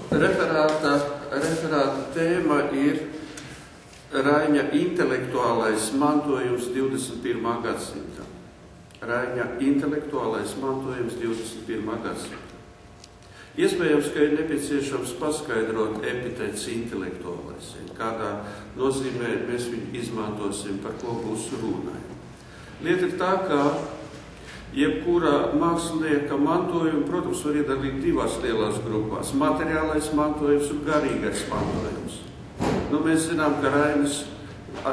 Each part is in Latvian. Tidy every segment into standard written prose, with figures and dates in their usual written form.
Referāta tēma ir Raiņa intelektuālais mantojums 21. gadsimtā. Raiņa intelektuālais mantojums 21. gadsimtā. Iespējams, ka ir nepieciešams paskaidrot epitēts intelektuālais, kādā nozīmē mēs viņu izmantosim, par ko būs runājumi. Lieta ir tā, ka jebkura mākslinieka mantojuma, protams, var iedalīt divās lielās grupās – materiālais mantojums un garīgais mantojums. Mēs zinām, ka Rainis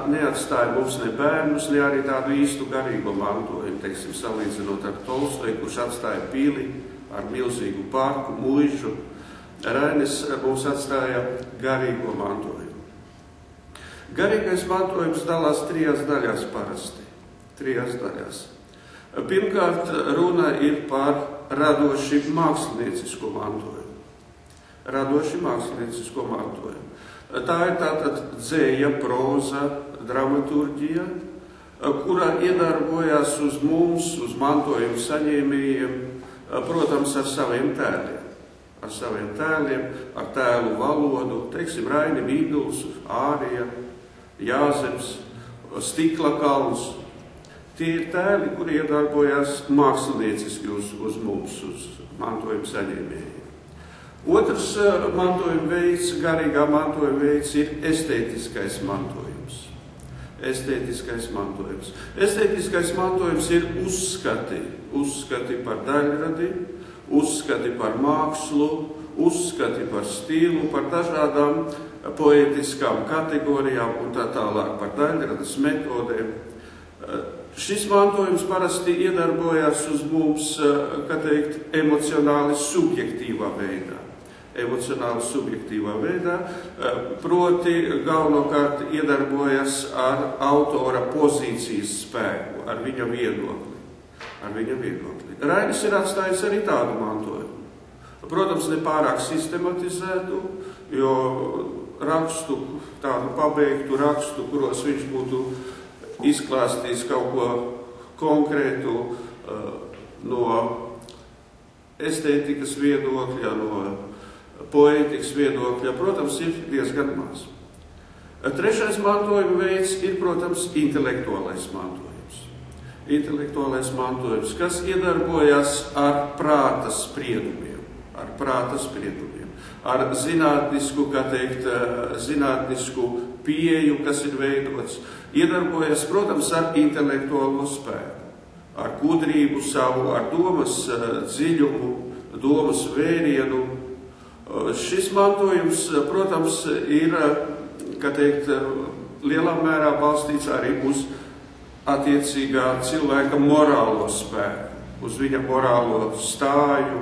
neatstāja mums ne bērnus, ne arī tādu īstu garīgo mantojumu, teiksim, salīdzinot ar Tolstoju, kurš atstāja pili ar milzīgu parku, muižu. Rainis mums atstāja garīgo mantojumu. Garīgais mantojums dalās trijās daļās parasti. Trijās daļās. Pirmkārt, runa ir par radoši māksliniecisko mantojumu. Radoši māksliniecisko mantojumu. Tā ir tātad dzēja, proza, dramaturģija, kura iedarbojās uz mums, uz mantojumu saņēmējiem, protams, ar saviem tēliem. Ar tēlu valodu, teiksim, Raini Vīduls, Ārija, Jāzeps, Stikla kalns. Tie ir tēli, kuri iedarbojās mākslinieciski uz mums, uz mantojuma saņēmējiem. Otrs mantojuma veids, garīgā mantojuma veids ir estētiskais mantojums. Estētiskais mantojums. Estētiskais mantojums ir uzskati par daļradi, uzskati par mākslu, uzskati par stilu, par dažādām poetiskām kategorijām un tā tālāk, par daļradas metodēm. Šis mantojums parasti iedarbojās uz mums, kā teikt, emocionāli subjektīvā veidā, proti galvenokārt iedarbojas ar autora pozīcijas spēku, ar viņa viedokli. Rainis ir atstājis arī tādu mantojumu. Protams, ne pārāk sistematizētu, jo rakstu, tādu pabeigtu rakstu, kuros viņš būtu izklāstījis kaut ko konkrētu no estētikas viedokļa, no poētikas viedokļa, protams, ir diezgan maz. Trešais mantojuma veids ir, protams, intelektuālais mantojums. Intelektuālais mantojums, kas iedarbojas ar prāta spriedumiem, ar zinātnisku, kā teikt, zinātnisku pieeju, kas ir veidots, iedarbojas, protams, ar intelektuālo spēku, ar gudrību savu, ar domas dziļumu, domas vērienu. Šis mantojums, protams, ir, kā teikt, lielā mērā balstīts arī uz attiecīgā cilvēka morālo spēku, uz viņa morālo stāju.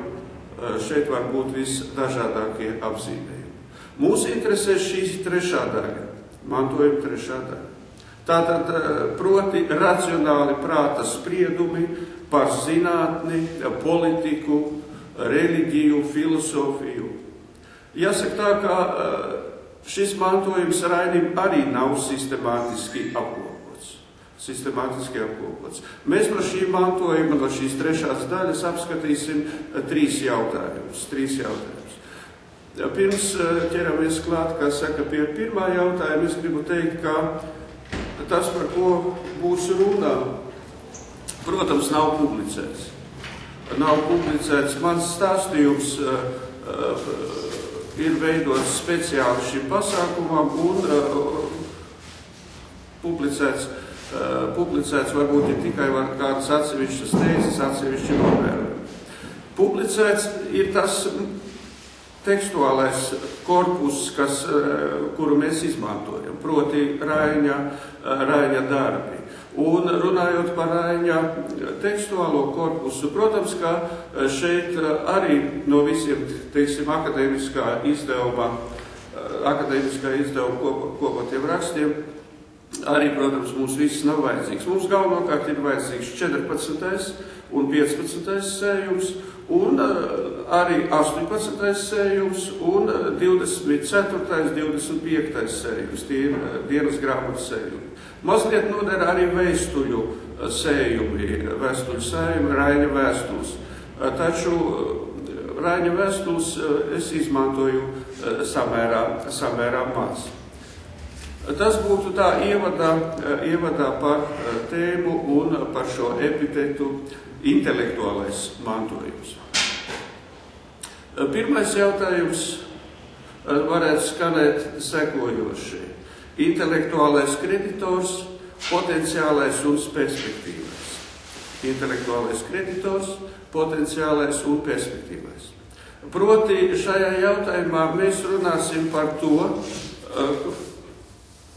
Šeit var būt visdažādākie apzīmējumi. Mūs interesē šī trešā daļa, mantojuma trešā daļa. Tātad, proti, racionāli prāta spriedumi par zinātni, politiku, reliģiju, filosofiju. Jāsaka tā, ka šis mantojums Rainim arī nav sistemātiski apkopots. Mēs no šī mantojuma, no šīs trešās daļas apskatīsim trīs jautājumus. Pirms ķeramies klāt, kā saka, pie pirmā jautājuma, es gribu teikt, ka tas, par ko būs runā, protams, nav publicēts. Mans stāstījums ir veidots speciāli šim pasākumam un publicēts varbūt ir tikai kādas atsevišķas tēzes, atsevišķi novērojumi. Publicēts ir tas tekstuālais korpus, kuru mēs izmantojam, proti Raiņa darbi. Un runājot par Raiņa tekstuālo korpusu, protams, ka šeit arī no visiem, teiksim, akadēmiskā izdevuma kopotiem rakstiem, arī, protams, mums viss nav vajadzīgs. Mums galvenokārt ir vajadzīgs 14. un 15. sējums, un arī 18. sējums, un 24. 25. sējums, tie ir dienas grāmatas sējumi. Mazliet nodara arī vēstuļu sējumi, Raiņa vēstules. Taču Raiņa vēstules es izmantoju samērā maz. Tas būtu tā ievadā par tēmu un par šo epitetu intelektuālais mantojums. Pirmais jautājums varētu skanēt sekojoši. Intelektuālais kreditors, potenciālais un perspektīvais. Intelektuālais kreditors, potenciālais un perspektīvais. Proti šajā jautājumā mēs runāsim par to,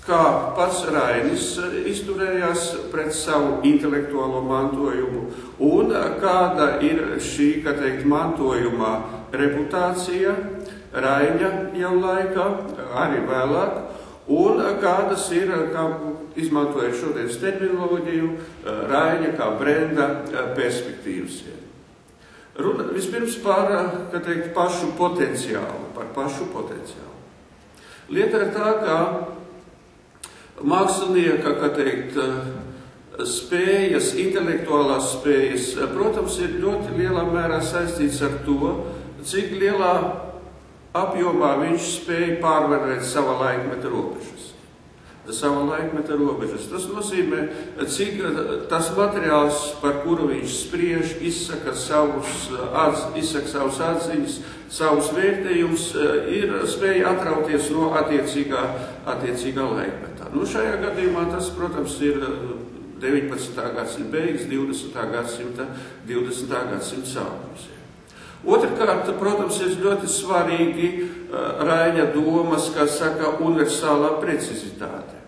kā pats Rainis izturējās pret savu intelektuālo mantojumu un kāda ir šī, kā teikt, mantojumā reputācija Raiņa jau laikā, arī vēlāk, un kādas ir, kā izmantojot šodienas terminoloģiju, Raiņa kā brenda perspektīvas. Vispirms par, kā teikt, pašu potenciālu, Lieta ir tā, ka mākslinieka, kā teikt, spējas, intelektuālās spējas, protams, ir ļoti lielā mērā saistīts ar to, cik lielā apjomā viņš spēja pārvarēt sava laikmeta robežas. Tas nozīmē, cik tas materiāls, par kuru viņš spriež, izsaka savus atziņas, savus vērtējumus, ir spēja atrauties no attiecīgā laikmetā. Šajā gadījumā tas, protams, ir 19. gadsimta beigas, 20. gadsimta sākums. Otrkārt, protams, ir ļoti svarīgi Raiņa domas, kā saka, universālā precizitāte.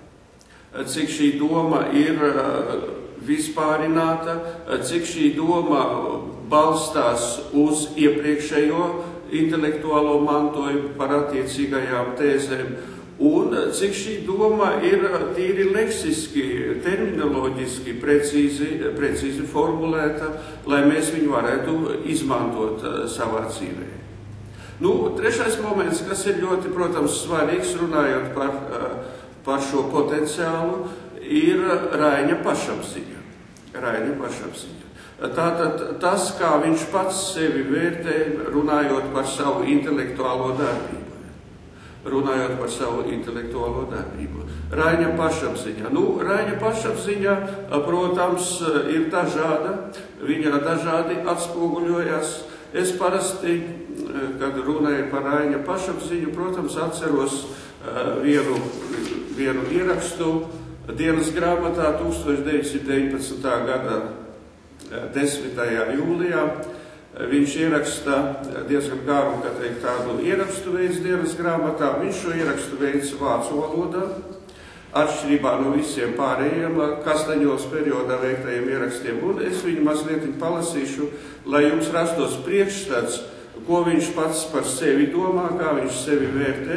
Cik šī doma ir vispārināta, cik šī doma balstās uz iepriekšējo intelektuālo mantojumu par attiecīgajām tēzēm, un cik šī doma ir tīri leksiski, terminoloģiski precīzi formulēta, lai mēs viņu varētu izmantot savā dzīvē. Trešais moments, kas ir ļoti, protams, svarīgs, runājot par šo potenciālu, ir Raiņa pašapziņa. Tātad tas, kā viņš pats sevi vērtē, runājot par savu intelektuālo darbību. Raiņa pašapziņa. Raiņa pašapziņa, protams, ir dažāda, viņa dažādi atspoguļojas. Es parasti, kad runāju par Raiņa pašapziņu, protams, atceros vienu ierakstu dienas grāmatā 1919. gada 10. jūlijā. Viņš ieraksta diezgan garu, kā teikt, tādu ierakstu veids dienas grāmatā. Viņš šo ierakstu veids vācu valodā, atšķirībā no visiem pārējiem Kastaņos periodā veiktajiem ierakstiem. Un es viņu mazliet palasīšu, lai jums rastos priekšstats, ko viņš pats par sevi domā, kā viņš sevi vērtē,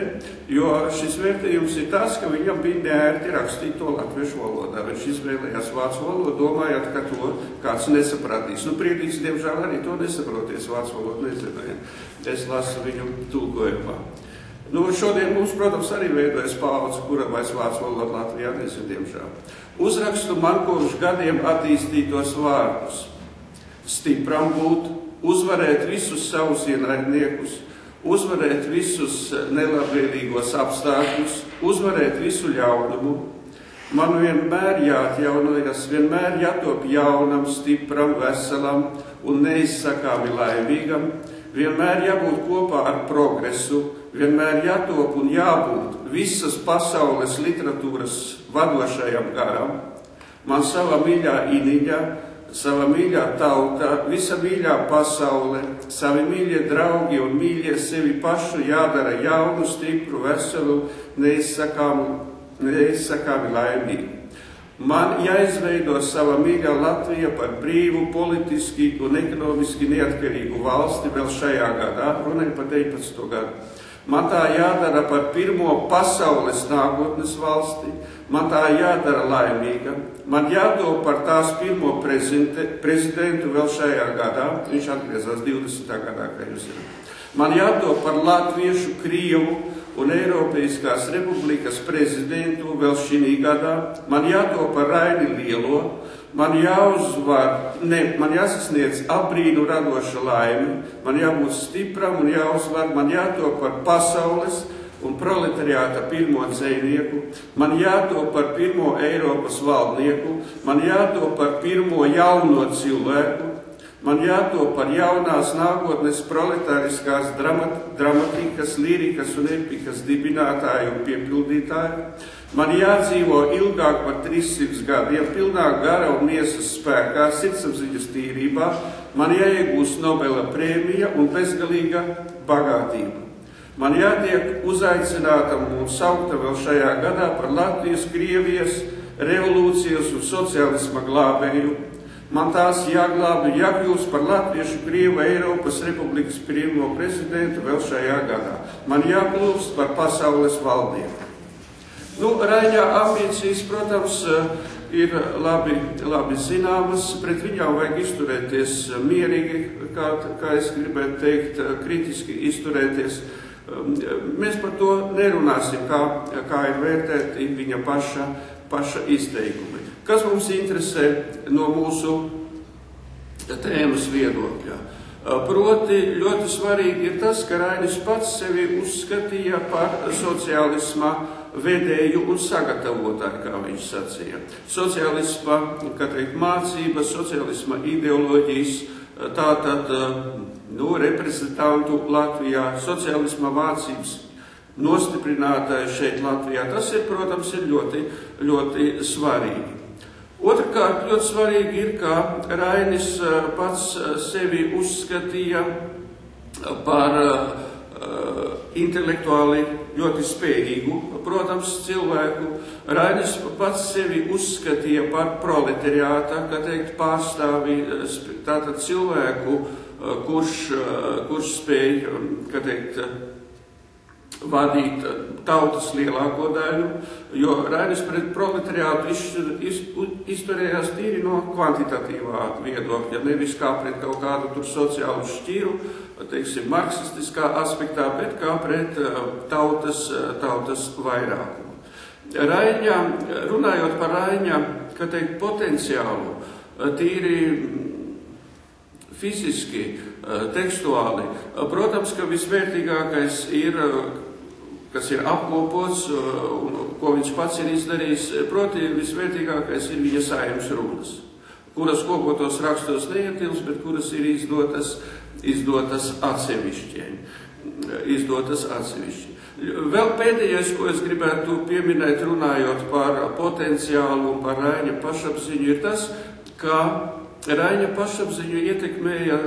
jo šis vērtējums ir tas, ka viņam bija neērti rakstīt to latviešu valodā. Viņš izvēlējās vācu valodu, domājot, ka to kāds nesapratīs. Priedīgs, diemžēl, arī to nesaproties, vācu valodu nezināja. Es lasu viņu tulkojumā. Šodien mums, protams, arī veidojas paudze, kura vairs vācu valodu Latvijā nezina, diemžēl. Uzrakstu man kopš gadiem attīstītos vārdus. Stipram būt, uzvarēt visus savus ienaidniekus, uzvarēt visus nelabvēlīgos apstākļus, uzvarēt visu ļaunumu. Man vienmēr jāatjaunojas, vienmēr jātop jaunam, stipram, veselam un neizsakāmi laimīgam, vienmēr jābūt kopā ar progresu, vienmēr jātop un jābūt visas pasaules literatūras vadošajam garam. Man sava mīļā iniņa, sava mīļā tauta, visa mīļā pasaule, savi mīļie draugi un mīļie sevi pašu jādara jaunu, stipru, veselu, neizsakāmi laimīgu. Man jāizveido sava mīļā Latvija par brīvu, politiski un ekonomiski neatkarīgu valsti vēl šajā gadā, runāju par 19. gadu. Man tā jādara par pirmo pasaules nākotnes valsti, man tā jādara laimīga, man jādod par tās pirmo prezidentu vēl šajā gadā, viņš atgriezās 20. gadā, kā jūs zināt. Man jādod par latviešu, krievu un Eiropeiskās republikas prezidentu vēl šī gadā, man jādod par Raini Lielo, man jāsasniedz apbrīnu radoša laime, man jābūt stipram un jāuzvar, man jātop par pasaules un proletariāta pirmo dzejnieku, man jātop par pirmo Eiropas valdnieku, man jātop par pirmo jauno cilvēku, man jātop par jaunās nākotnes proletāriskās dramatikas, lirikas un epikas dibinātāju un piepildītāju, man jādzīvo ilgāk par 300 gadiem, pilnā gara un miesas spēkā, sirdsapziņas tīrībā, man jāiegūst Nobela prēmija un bezgalīga bagātība. Man jātiek uzaicinātam un saukta vēl šajā gadā par Latvijas, Krievijas, revolūcijas un sociālisma glābēju. Man tās jāglābi, jākļūst par latviešu Krievu Eiropas Republikas pirmo prezidentu vēl šajā gadā. Man jākļūst par pasaules valdnieku. Raņa ambīcijas, protams, ir labi zināmas, pret viņām vajag izturēties mierīgi, kā es gribētu teikt, kritiski izturēties. Mēs par to nerunāsim, kā ir vērtēti viņa paša izteikumi. Kas mums interesē no mūsu tēmas viedokļa? Proti, ļoti svarīgi ir tas, ka Rainis pats sevi uzskatīja par sociālisma vedēju un sagatavotāju, kā viņš sacīja. Sociālisma, kā teikt, mācības, sociālisma ideoloģijas, tātad reprezentantu Latvijā, sociālisma mācības nostiprinātāji šeit Latvijā. Tas ir, protams, ir ļoti, ļoti svarīgi. Otrkārt, ļoti svarīgi ir, ka Rainis pats sevi uzskatīja par intelektuāli ļoti spējīgu, protams, cilvēku. Rainis pats sevi uzskatīja par proletariāta, kā teikt, pārstāvi, tātad cilvēku, kurš spēj, kā teikt, vadīt tautas lielāko daļu, jo Rainis pret proletariātu izturējās tīri no kvantitatīvā viedokļa, nevis kā pret kaut kādu tur sociālu šķiru, teiksim, marksistiskā aspektā, bet kā pret tautas vairākumu. Raiņa, runājot par Raiņa, kā teikt, potenciālu, tīri fiziski, tekstuāli, protams, ka visvērtīgākais ir, kas ir apkopots, ko viņš pats ir izdarījis, proti visvērtīgākais ir viņa Saeimas runas, kuras kopotos rakstos neietilps, bet kuras ir izdotas atsevišķi. Vēl pēdējais, ko es gribētu pieminēt, runājot par potenciālu un par Raiņa pašapziņu, ir tas, ka Raiņa pašapziņu ietekmēja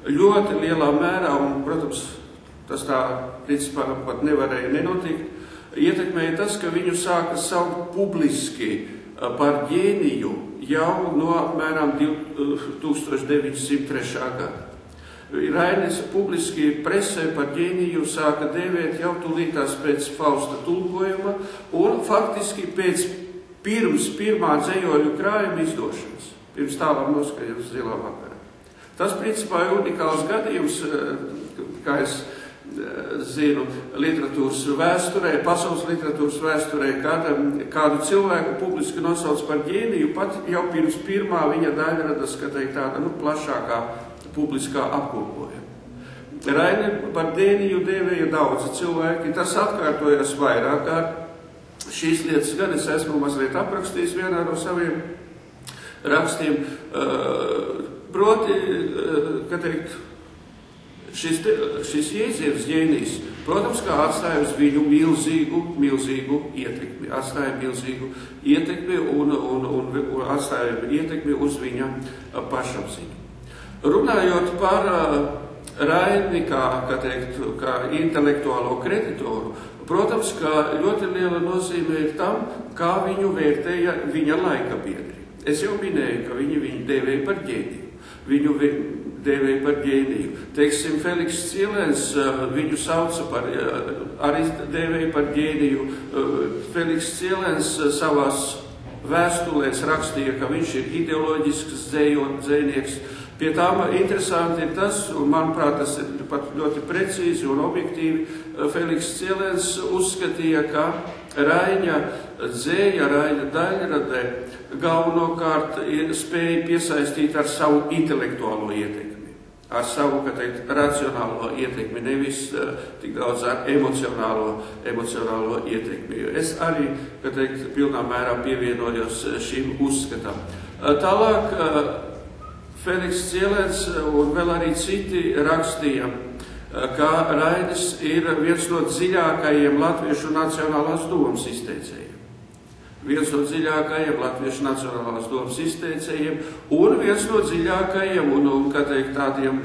ļoti lielā mērā, un, protams, tas tā, principā, pat nevarēja nenotikt, ietekmēja tas, ka viņu sāka saukt publiski par ģēniju jau no apmēram 1903. gada. Rainis publiski presē par ģēniju sāka dēvēt jau tūlītās pēc Fausta tulkojuma un faktiski pirms pirmā dzējoļu krājuma izdošanas, pirms tālām noskaņas zilā vakarā. Tas, principā, ir unikāls gadījums, kā es zinu, literatūras vēsturē, pasaules literatūras vēsturē, kādu cilvēku publiski nosauc par ģēniju, pat jau pirms pirmā viņa daļradas, ka teikt tāda, plašākā publiskā apkopojuma. Raini par ģēniju dēvēja daudzi cilvēki, tas atkārtojas vairāk kārt. Šīs lietas gan es esmu mazliet aprakstījis vienā no saviem rakstiem, proti, ka teikt, šis jēdziens ģēnijs, protams, kā atstāja uz viņu milzīgu ietekmi, atstāja milzīgu ietekmi un atstāja ietekmi uz viņa pašapziņu. Runājot par Raini, kā intelektuālo kreditoru, protams, ka ļoti liela nozīme ir tam, kā viņu vērtēja viņa laika biedri. Es jau minēju, ka viņi dēvēja par ģēniju. Viņu dēvēja par ģēniju. Teiksim, Feliks Cielens viņu sauca par, arī dēvēja par ģēniju. Feliks Cielens savās vēstulēs rakstīja, ka viņš ir ideoloģisks dzejnieks. Pie tām interesanti ir tas, un manuprāt, tas ir pat ļoti precīzi un objektīvi, Feliks Cielēns uzskatīja, ka Raiņa dzēja, Raiņa daļradē galvenokārt spēja piesaistīt ar savu intelektuālo ietekmi, ar savu, kā teikt, racionālo ietekmi, nevis tik daudz ar emocionālo ietekmi. Es arī, kā teikt, pilnā mērā pievienojos šim uzskatam. Tālāk Feliks Cielēns un vēl arī citi rakstīja, ka Rainis ir viens no dziļākajiem latviešu nacionālās domas izteicējiem. Viens no dziļākajiem latviešu nacionālās domas izteicējiem un viens no dziļākajiem un kā teikt, tādiem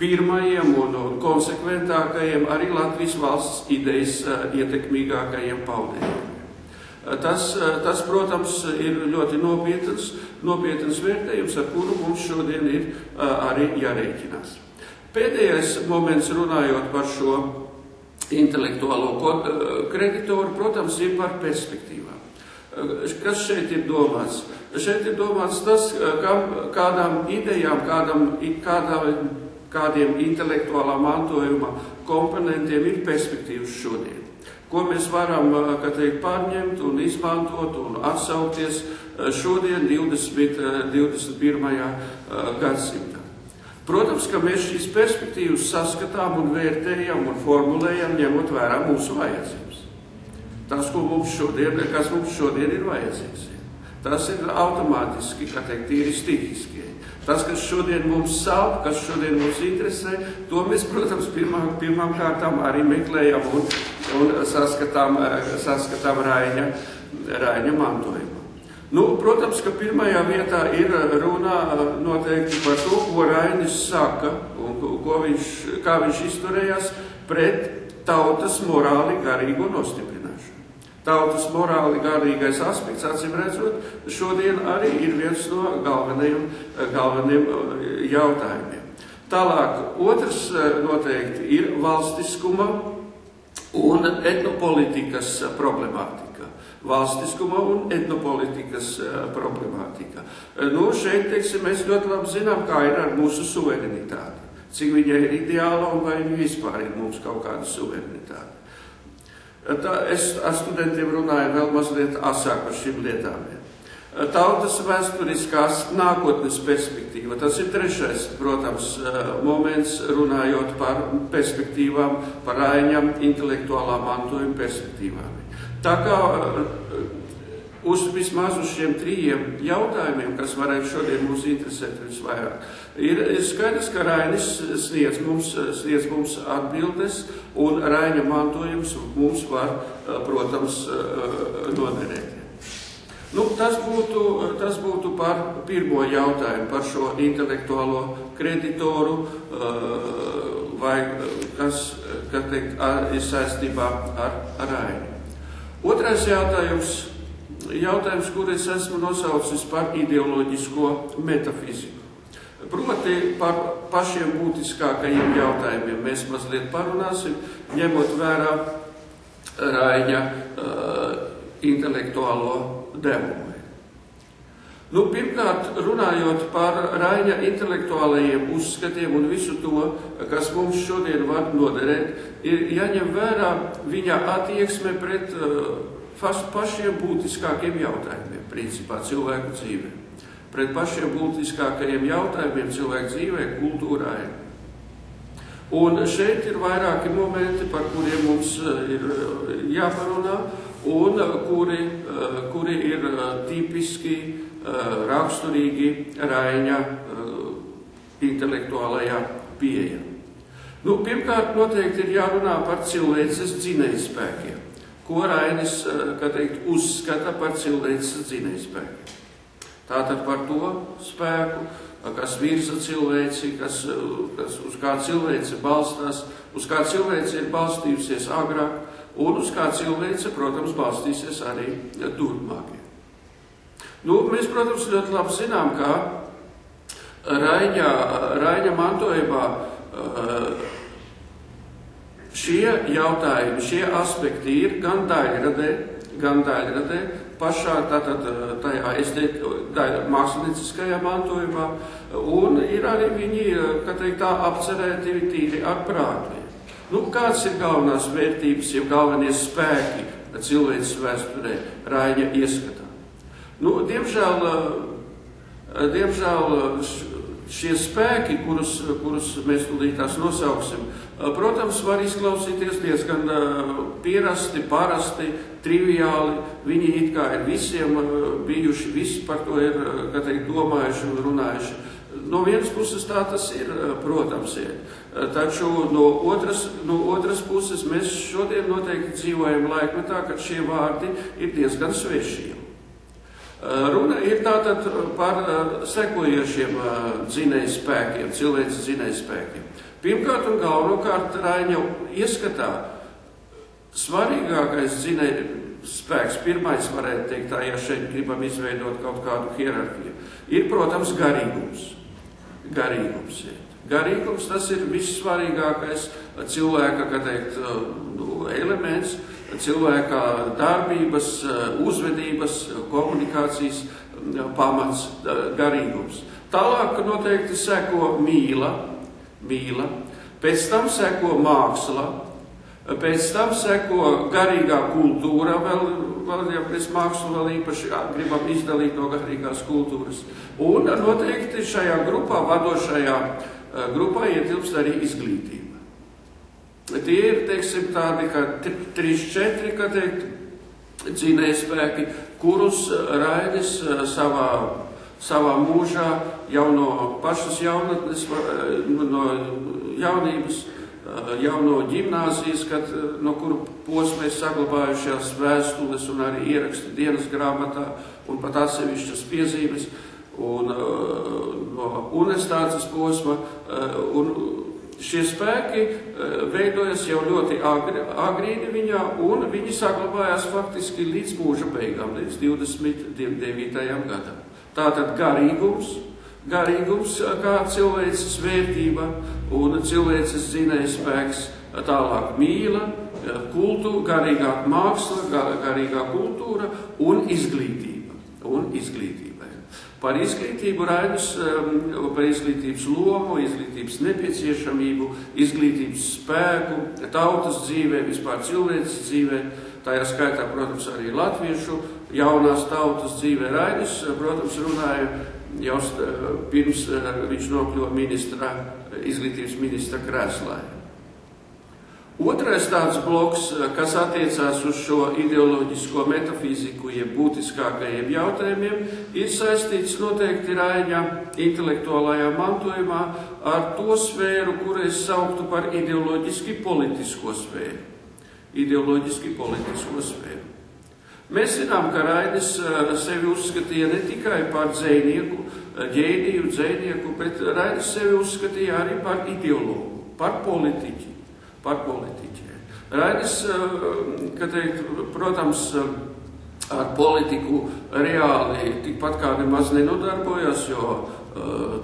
pirmajiem un konsekventākajiem arī Latvijas valsts idejas ietekmīgākajiem paudējiem. Tas, protams, ir ļoti nopietns vērtējums, ar kuru mums šodien ir arī jārēķinās. Pēdējais moments runājot par šo intelektuālo kreditoru, protams, ir par perspektīvām. Kas šeit ir domāts? Šeit ir domāts tas, kādām idejām, kādiem intelektuālā mantojuma komponentiem ir perspektīvas šodien. Ko mēs varam, kā teikt, pārņemt un izmantot un atsaukties šodien 21. gadsimtā. Protams, ka mēs šīs perspektīvas saskatām un vērtējam un formulējam, ņemot vērā mūsu vajadzības. Tas, kas mums šodien ir vajadzīgs. Tas ir automātiski, kā teikt, tīri stihiskie. Tas, kas šodien mums sāp, kas šodien mums interesē, to mēs, protams, pirmām kārtām arī meklējam un saskatām Raiņa mantojumu. Protams, ka pirmajā vietā ir runā noteikti par to, ko Rainis saka un kā viņš izturējās pret tautas morāli garīgo nostiprināšanu. Tautas morāli garīgais aspekts, acīm redzot, šodien arī ir viens no galvenajiem jautājumiem. Tālāk, otrs noteikti ir valstiskuma un etnopolitikas problemātika. Valstiskuma un etnopolitikas problemātika. Šeit, teiksim, mēs ļoti labi zinām, kā ir ar mūsu suverenitāti. Cik viņa ir ideāla un vai viņa vispār ir mums kaut kāda suverenitāte. Es ar studentiem runāju vēl mazliet asāk par šīm lietām. Tautas vēsturiskās nākotnes perspektīva. Tas ir trešais, protams, moments runājot par perspektīvām, par Raiņa intelektuālā mantojuma perspektīvām. Tā kā vismaz uz šiem trījiem jautājumiem, kas varētu šodien mūs interesēt visvairāk, ir skaidrs, ka Rainis sniedz mums atbildes, un Raiņa mantojums mums var, protams, noderēt. Tas būtu par pirmo jautājumu, par šo intelektuālo kreditoru, vai kas, kā teikt, ir saistībā ar Raiņu. Otrais jautājums, kur es esmu nosaucis par ideoloģisko metafiziku. Proti par pašiem būtiskākajiem jautājumiem mēs mazliet parunāsim, ņemot vērā Raiņa intelektuālo devumu. Pirmkārt, runājot par Raiņa intelektuālajiem uzskatiem un visu to, kas mums šodien var noderēt, ir jāņem vērā viņa attieksme pret pašiem būtiskākiem jautājumiem, principā cilvēku dzīvē. Pret pašiem būtiskākajiem jautājumiem cilvēku dzīvē, kultūrā. Un šeit ir vairāki momenti, par kuriem mums ir jāparunā, un kuri ir tipiski raksturīgi Raiņa intelektuālajā pieeja. Pirmkārt, noteikti ir jārunā par cilvēces dzinējspēkiem, ko Rainis, kā teikt, uzskata par cilvēces dzinējspēkiem. Tātad par to spēku, kas virza cilvēci, uz kā cilvēce balstās, uz kā cilvēce ir balstījusies agrāk, un uz kā cilvēce, protams, balstīsies arī turpmāk. Mēs, protams, ļoti labi zinām, ka Raiņa mantojumā šie jautājumi, šie aspekti ir gan daļradē, pašā tātad tajā mākslinieciskajā mantojumā, un ir arī viņi, kā teikt, tā apcerēti tīri ar prātu. Nu, kāds ir galvenās vērtības, ja galvenie spēki cilvēces vēsturē Raiņa ieskatā? Nu, diemžēl šie spēki, kurus mēs tūlīt tās nosauksim, protams, var izklausīties diezgan pierasti, parasti, triviāli. Viņi it kā ir visiem bijuši, visi par to ir, kā teikt, domājuši un runājuši. No vienas puses tā tas ir, protams, ir. Taču no otras puses mēs šodien noteikti dzīvojam laikmetā, kad šie vārdi ir diezgan svešiem. Runa ir tātad par sekojošiem dzinējspēkiem, cilvēces dzinējspēkiem. Pirmkārt un galvenokārt Raiņa ieskatā svarīgākais dzinējspēks, pirmais varētu teikt tā, ja šeit gribam izveidot kaut kādu hierarhiju, ir, protams, garīgums. Garīgums tas ir vissvarīgākais cilvēka, kā teikt, elements, cilvēka darbības, uzvedības, komunikācijas pamats, garīgums. Tālāk noteikti seko mīla, pēc tam seko māksla, pēc tam seko garīgā kultūra, vēl ja mēs mākslu vēl īpaši gribam izdalīt no garīgās kultūras. Un noteikti šajā grupā, vadošajā grupā ietilpst arī izglītība. Tie ir, teiksim, tādi, kā 3-4, kā teikt, dzinējspēki, kurus Rainis savā mūžā jau no pašas jaunatnes, no jaunības, jau no ģimnāzijas, no kuru posma ir saglabājušās vēstules un arī ieraksti dienas grāmatā un pat atsevišķas piezīmes, un no universitātes posma, un šie spēki veidojas jau ļoti agrīni viņā, un viņi saglabājās faktiski līdz mūža beigām, līdz 29. gadam. Tātad garīgums kā cilvēces vērtība un cilvēces dzinējspēks, tālāk mīla, garīgā māksla, garīgā kultūra un izglītība. Par izglītību Rainis, par izglītības lomu, izglītības nepieciešamību, izglītības spēku, tautas dzīvē, vispār cilvēces dzīvē, tajā skaitā, protams, arī latviešu jaunās tautas dzīvē. Rainis, protams, runāja jau pirms viņš nokļuva izglītības ministra krēslā. Otrais tāds bloks, kas attiecās uz šo ideoloģisko metafiziku, jeb būtiskākajiem jautājumiem, ir saistīts noteikti Raiņa intelektuālajā mantojumā ar to sfēru, kuru es sauktu par ideoloģiski politisko sfēru. Mēs zinām, ka Rainis sevi uzskatīja ne tikai par ģēniju, bet Rainis sevi uzskatīja arī par ideologu, par politiķi. Rainis, kā teikt, protams, ar politiku reāli tikpat kā nemaz nenodarbojās, jo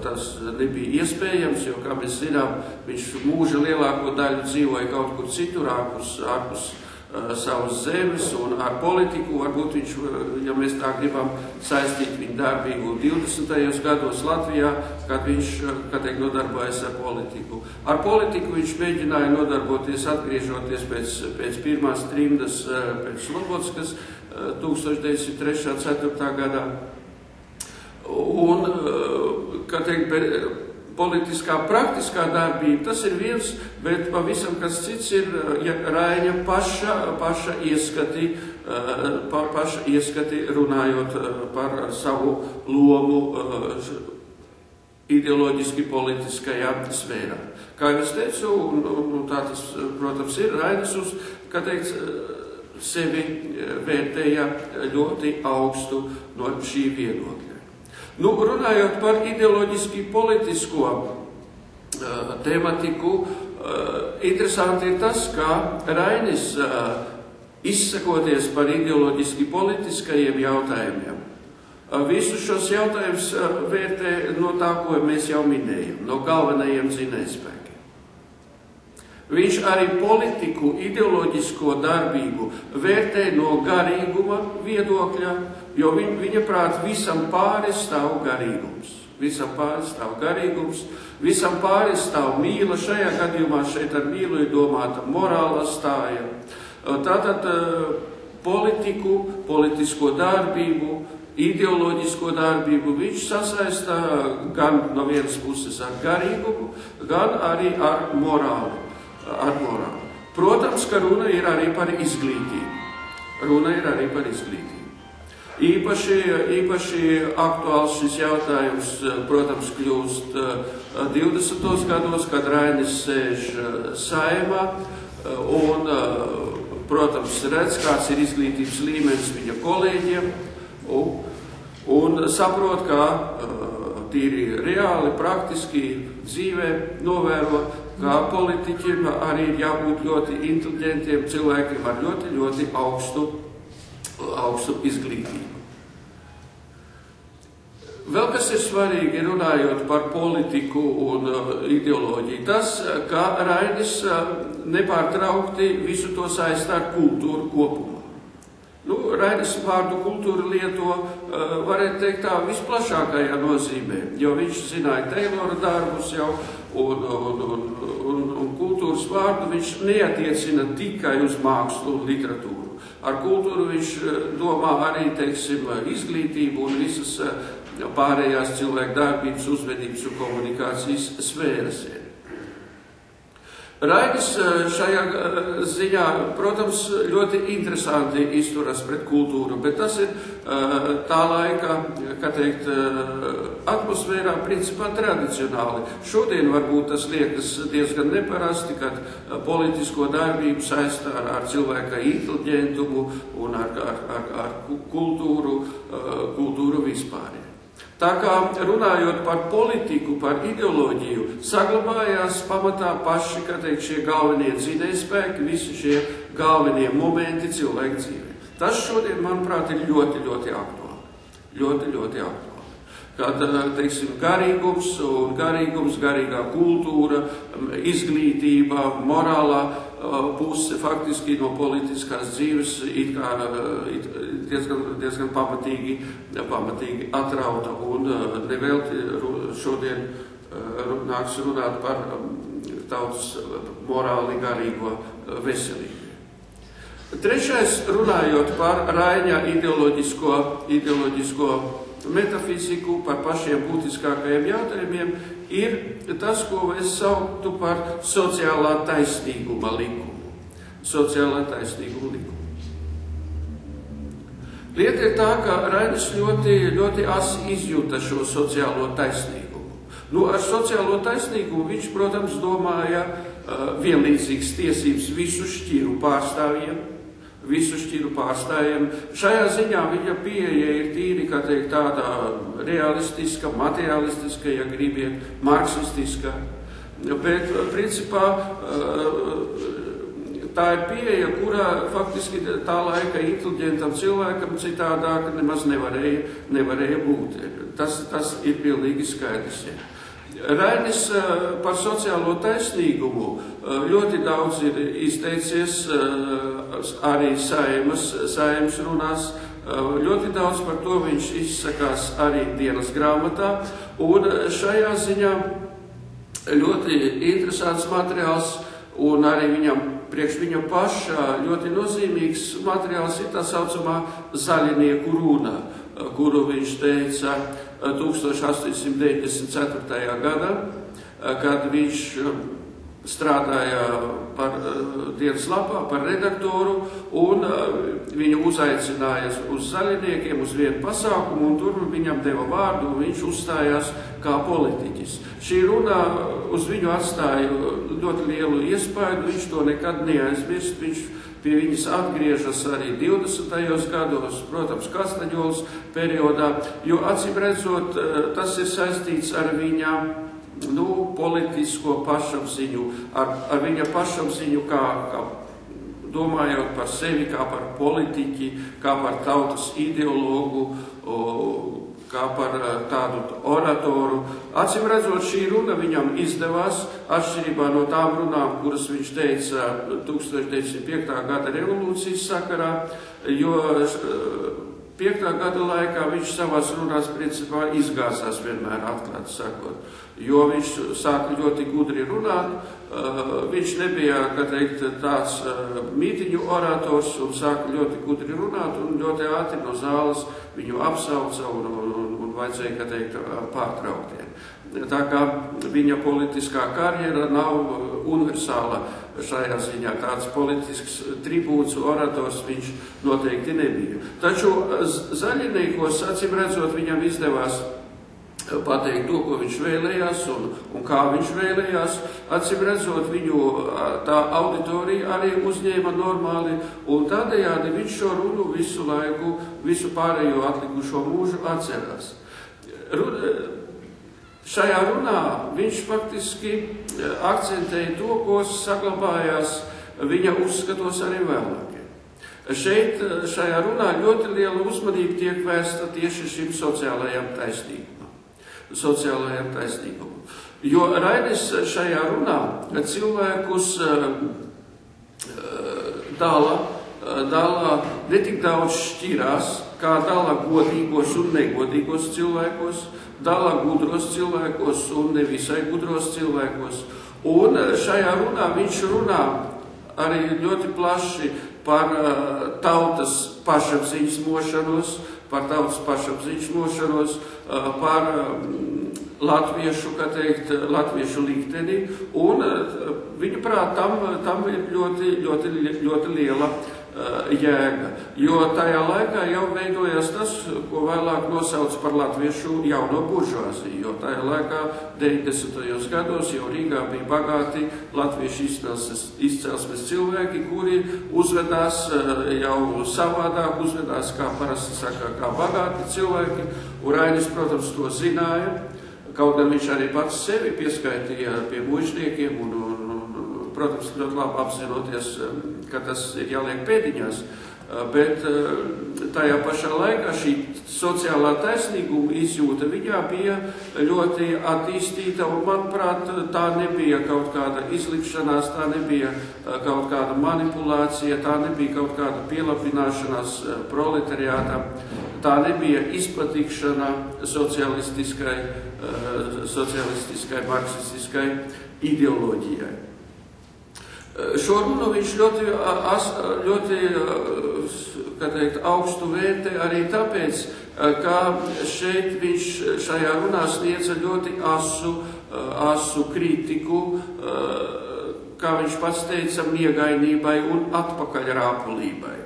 tas nebija iespējams, jo, kā mēs zinām, viņš mūža lielāko daļu dzīvoja kaut kur citur, ārpus savas zemes, un ar politiku varbūt viņš, ja mēs tā gribam saistīt viņu darbību 20. gados Latvijā, kad viņš, kā teikt, nodarbojas ar politiku. Ar politiku viņš mēģināja nodarboties, atgriežoties pēc pirmās trimdas pēc Slobodskas 1903.4. gadā. Un, kā teikt, politiskā, praktiskā darbība, tas ir viens, bet pavisam kas cits ir Raiņa paša ieskati runājot par savu lomu ideoloģiski politiskajā sfērā. Kā jau es teicu, un tā tas, protams, ir, Rainis kā teikt, sevi vērtēja ļoti augstu no šī viedokļa. Nu, runājot par ideoloģiski politisko tematiku, interesanti ir tas, ka Rainis, izsakoties par ideoloģiski politiskajiem jautājumiem, visus šos jautājumus vērtē no tā, ko mēs jau minējam, no galvenajiem dzinējspēkiem. Viņš arī politiku, ideoloģisko darbību vērtē no garīguma viedokļa, jo viņa prāt visam pāri stāv garīgums. Visam pāri stāv garīgums, visam pāri stāv mīla. Šajā gadījumā šeit ar mīlu ir domāta morāla stāja. Tātad politiku, politisko darbību, ideoloģisko darbību viņš sasaista gan no vienas puses ar garīgumu, gan arī ar morāli. Protams, ka runa ir arī par izglītību. Īpaši aktuāls šis jautājums, protams, kļūst 20. gados, kad Rainis sēž Saeimā un, protams, redz, kāds ir izglītības līmenis viņa kolēģiem un saprot, ka tīri reāli, praktiski dzīvē novēro, kā politiķiem arī ir jābūt ļoti inteliģentiem cilvēkiem ar ļoti, ļoti augstu izglītību. Vēl kas ir svarīgi, runājot par politiku un ideoloģiju, tas, ka Rainis nepārtraukti visu to saistā ar kultūru kopumā. Rainis vārdu kultūra lieto, varētu teikt tā, visplašākajā nozīmē, jo viņš zināja Teilora darbus jau, un kultūras vārdu viņš neatiecina tikai uz mākslu un literatūru. Ar kultūru viņš domā arī, teiksim, izglītību un visas pārējās cilvēku darbības, uzvedības un komunikācijas sfēras. Rainis šajā ziņā, protams, ļoti interesanti izturas pret kultūru, bet tas ir tā laika, kā teikt, atmosfērā principā tradicionāli. Šodien varbūt tas liekas diezgan neparasti, kad politisko darbību saistā ar cilvēka inteliģentumu un ar kultūru vispār. Tā kā runājot par politiku, par ideoloģiju, saglabājās pamatā paši, kā teikt, šie galvenie dzinējspēki, visi šie galvenie momenti cilvēka dzīvē. Tas šodien, manuprāt, ir ļoti, ļoti aktuāli. Ļoti aktuāli. Kad, teiksim, garīgums, garīgā kultūra, izglītība, morālā puse faktiski no politiskās dzīves it kā diezgan pamatīgi atrauta un nevelti šodien nāks runāt par tautas morāli garīgo veselību. Trešais, runājot par Raiņa ideoloģisko metafiziku, par pašiem būtiskākajiem jautājumiem, ir tas, ko es sauktu par sociālā taisnīguma likumu. Lieta ir tā, ka Rainis ļoti asi izjūta šo sociālo taisnīgumu. Ar sociālo taisnīgumu viņš, protams, domāja vienlīdzīgas tiesības visu šķiru pārstāvjiem. Šajā ziņā viņa pieeja ir tīri, kā teikt, tāda realistiska, materialistiska, ja gribiet, marksistiska. Bet, principā, tā ir pieeja, kurā faktiski tā laika inteliģentam cilvēkam citādāk nemaz nevarēja būt. Tas ir pilnīgi skaidrs. Rainis par sociālo taisnīgumu ļoti daudz ir izteicies arī Saeimas runās. Ļoti daudz par to viņš izsakās arī dienas grāmatā. Un šajā ziņā ļoti interesants materiāls un arī priekš viņa paša ļoti nozīmīgs materiāls ir tā saucamā zaļinieku runa, kuru viņš teica 1894. gadā, kad viņš strādāja par dienas lapā, par redaktoru, un viņu uzaicināja uz zaļiniekiem, uz vienu pasākumu, un tur viņam deva vārdu, un viņš uzstājās kā politiķis. Šī runa uz viņu atstāja ļoti lielu iespaidu, viņš to nekad neaizmirst, viņš pie viņas atgriežas arī 20. gados, protams, Kastaņolas periodā, jo acīm redzot, tas ir saistīts ar viņa politisko pašapziņu, ar viņa pašapziņu, kā domājot par sevi, kā par politiķi, kā par tautas ideologu, kā par tādu oratoru. Acīm redzot, šī runa viņam izdevās, atšķirībā no tām runām, kuras viņš teica 1905. gada revolūcijas sakarā, jo 5. gada laikā viņš savās runās principā izgāzās vienmēr, atklāti sakot, jo viņš sāka ļoti gudri runāt, viņš nebija, kā teikt, tāds mītiņu orators un sāka ļoti gudri runāt un ļoti ātri no zāles viņu apsauca un vajadzēja, kā teikt, pārtraukties. Tā kā viņa politiskā karjera nav universāla šajā ziņā, tāds politisks tribūns, orators viņš noteikti nebija. Taču zaļiniekos, acīm redzot, viņam izdevās pateikt to, ko viņš vēlējās un kā viņš vēlējās. Acīm redzot, viņu tā auditorija arī uzņēma normāli, un tādējādi viņš šo runu visu laiku, visu pārējo atlikušo mūžu atcerās. Šajā runā viņš faktiski akcentēja to, ko saglabājās viņa uzskatos arī vēlākie. Šeit, šajā runā ļoti liela uzmanība tiek vērsta tieši šim sociālajam taisnīgumam. Jo Rainis šajā runā cilvēkus dala ne tik daudz šķirās, kā dala godīgos un negodīgos cilvēkos, dala gudros cilvēkos un nevisai gudros cilvēkos. Un šajā runā viņš runā arī ļoti plaši par tautas pašapziņas mošanos, par latviešu, kā teikt, latviešu likteni, un viņa prāt tam ir ļoti liela jēga, jo tajā laikā jau veidojās tas, ko vēlāk nosauc par latviešu jauno buržuāziju, jo tajā laikā 90. gados jau Rīgā bija bagāti latviešu izcelsmes cilvēki, kuri uzvedās jau savādāk, uzvedās, kā parasti saka, kā bagāti cilvēki, un Rainis, protams, to zināja, kaut gan viņš arī pats sevi pieskaitīja pie muižniekiem un protams, ļoti labi apzinoties, ka tas ir jāliek pēdiņās, bet tajā pašā laikā šī sociālā taisnīguma izjūta viņā bija ļoti attīstīta, un, manuprāt, tā nebija kaut kāda izlikšanās, tā nebija kaut kāda manipulācija, tā nebija kaut kāda pielapināšanās proletariātam, tā nebija izpatikšana socialistiskai, marksistiskai ideoloģijai. Šo runu viņš ļoti kā teikt, augstu vērtē arī tāpēc, ka šeit viņš šajā runā sniedza ļoti asu kritiku, kā viņš pats teica, miegainībai un atpakaļrāpulībai.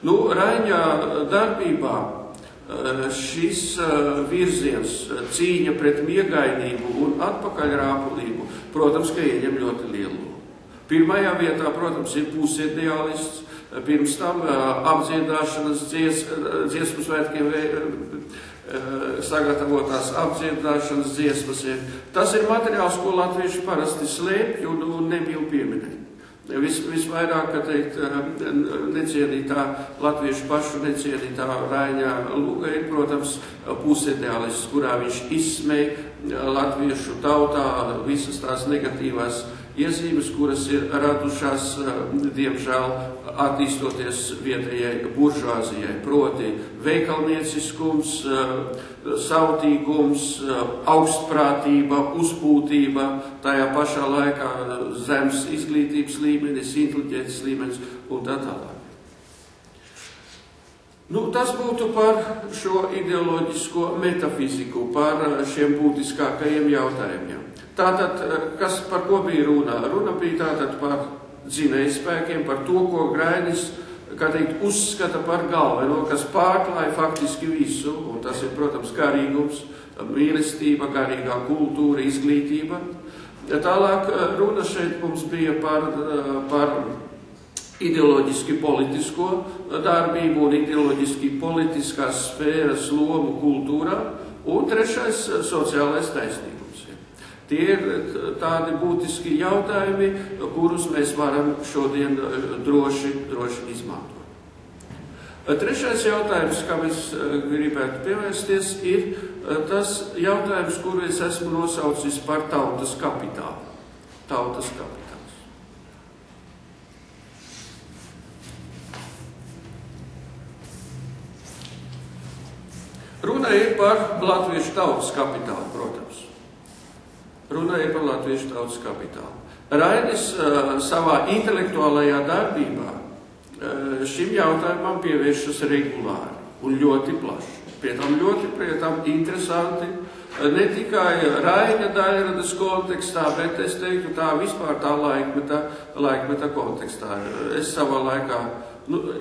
Nu, Raiņa darbībā šis virziens, cīņa pret miegainību un atpakaļrāpulību, protams, ka ieņem ļoti lielu. Pirmajā vietā, protams, ir pusideālists, pirms tam apdziedāšanas dziesmu svētkiem sagatavotās apdziedāšanas dziesmas. Tas ir materiāls, ko latvieši parasti slēpj un nemīl pieminēt. Visvairāk, kā teikt, necienītā latviešu pašu necienītā Raiņa Luga ir, protams, pusideālists, kurā viņš izsmej latviešu tautā visas tās negatīvās iezīmes, kuras ir radušās, diemžēl, attīstoties vietējai buržuāzijai, proti veikalnieciskums, sautīgums, augstprātība, uzpūtība, tajā pašā laikā zemes izglītības līmenis, inteliģences līmenis un tā tālāk. Nu, tas būtu par šo ideoloģisko metafiziku, par šiem būtiskākajiem jautājumiem. Tātad, par ko bija runa? Runa bija tātad par dzinējspēkiem, par to, ko Rainis, kā teikt, uzskata par galveno, kas pārklāja faktiski visu, un tas ir, protams, garīgums, mīlestība, garīgā kultūra, izglītība. Tālāk runa šeit mums bija par ideoloģiski politisko darbību un ideoloģiski politiskās sfēras lomu kultūrā, un trešais sociālais taisnīgums. Tie ir tādi būtiski jautājumi, kurus mēs varam šodien droši izmantot. Trešais jautājums, kam es gribētu pievērsties, ir tas jautājums, kuru es esmu nosaucis par tautas kapitālu. Tautas kapitāls. Runa ir par latviešu tautas kapitālu, protams. Runa ir par latviešu tautas kapitālu. Rainis savā intelektuālajā darbībā šim jautājumam pievēršas regulāri un ļoti plaši. Pie tam interesanti, ne tikai Raina daļradas kontekstā, bet es teiktu tā vispār tā laikmeta kontekstā. Es savā laikā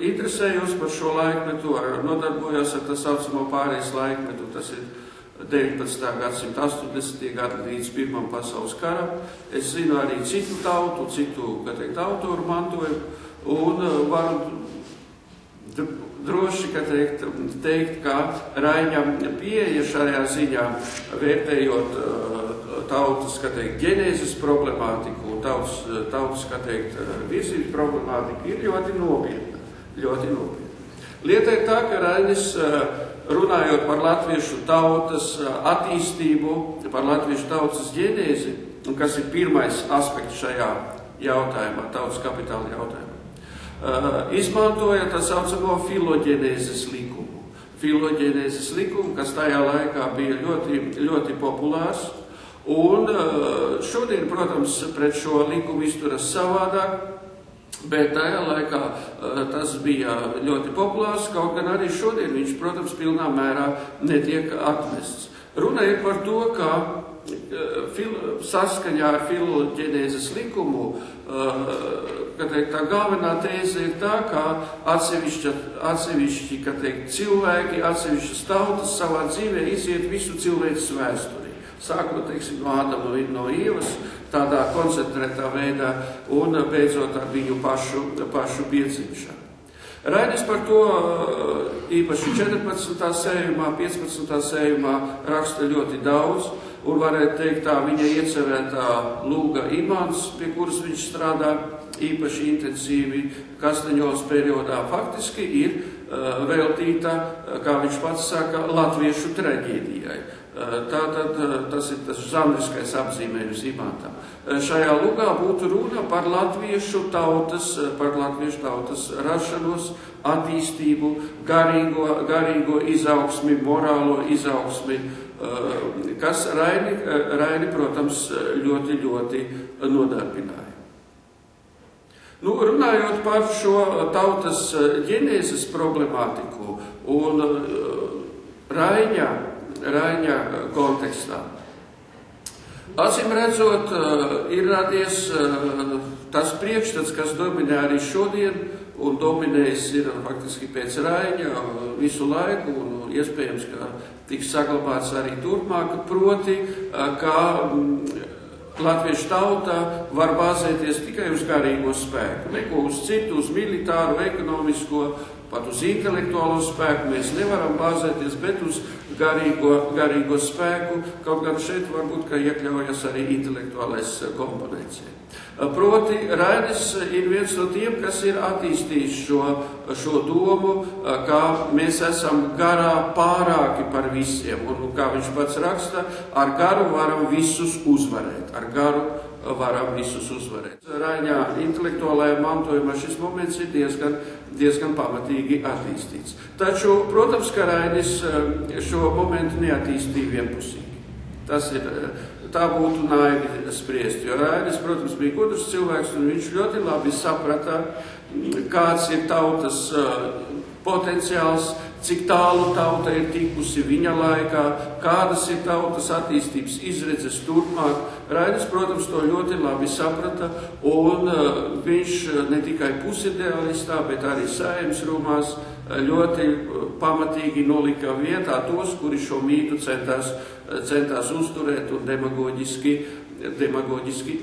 interesējos par šo laikmetu, nodarbojos ar tā saucamo pārējais laikmetu, tas ir 19. gadsimta 80. gadi līdz Pirmam pasaules karam. Es zinu arī citu tautu, autoru mantojumu, un varu droši teikt, ka Raina pieeja šajā ziņā, vērtējot tautas, ģenēzes problemātiku, tautas, virzības problemātiku, ir ļoti nopietna. Lieta ir tā, ka Rainis, runājot par latviešu tautas attīstību, par latviešu tautas ģenēzi, un kas ir pirmais aspekts šajā jautājumā, tautas kapitāla jautājumā, izmantoja tā saucamo filoģenēzes likumu. Filoģenēzes likumu, kas tajā laikā bija ļoti, ļoti populārs, un šodien, protams, pret šo likumu izturas savādāk, bet tajā laikā tas bija ļoti populārs, kaut gan arī šodien viņš, protams, pilnā mērā netiek atmests. Runa ir par to, ka saskaņā ar filoģenēzes likumu, tā galvenā tēze ir tā, ka atsevišķi cilvēki, atsevišķas tautas savā dzīvē iziet visu cilvēces vēsturi. Sākot, no Ādama un no Ievas, tādā koncentrētā veidā, un beidzot ar viņu pašu piedzimšanu. Rainis par to īpaši 14. sējumā, 15. sējumā raksta ļoti daudz, un varētu teikt tā viņa iecerētā Lūga imants, pie kuras viņš strādā īpaši intensīvi Kastaņos periodā, faktiski ir veltīta, kā viņš pats saka, latviešu traģēdijai. Tātad tas ir tas žanriskais apzīmējums imantam. Šajā lugā būtu runa par latviešu tautas rašanos, attīstību, garīgo izaugsmi, morālo izaugsmi, kas Raini, protams, ļoti, ļoti nodarbināja. Runājot par šo tautas ģenēzes problemātiku un Raina kontekstā, acīm redzot, ir radies tas priekšstats, kas dominē arī šodien, un dominējis ir faktiski pēc Raina visu laiku, un iespējams, ka tiks saglabāts arī turpmāk, proti, ka latviešu tauta var bāzēties tikai uz garīgo spēku, neko uz citu, uz militāru, ekonomisko, pat uz intelektuālo spēku mēs nevaram bāzēties, bet uz garīgo spēku, kaut gan šeit varbūt, ka iekļaujas arī intelektuālais komponents. Proti, Rainis ir viens no tiem, kas ir attīstījis šo domu, ka mēs esam garā pārāki par visiem, un kā viņš pats raksta, ar garu varam visus uzvarēt, Raina intelektuālajā mantojumā šis moments ir diezgan pamatīgi attīstīts. Taču, protams, ka Rainis šo momentu neattīstīja vienpusīgi. Tā būtu naivi spriest, jo Rainis, protams, bija gudrs cilvēks, un viņš ļoti labi saprata, kāds ir tautas potenciāls, cik tālu tauta ir tikusi viņa laikā, kādas ir tautas attīstības izredzes turpmāk. Rainis, protams, to ļoti labi saprata, un viņš ne tikai pusidealistā, bet arī Saeimas rūmās ļoti pamatīgi nolika vietā tos, kuri šo mītu centās uzturēt un demagoģiski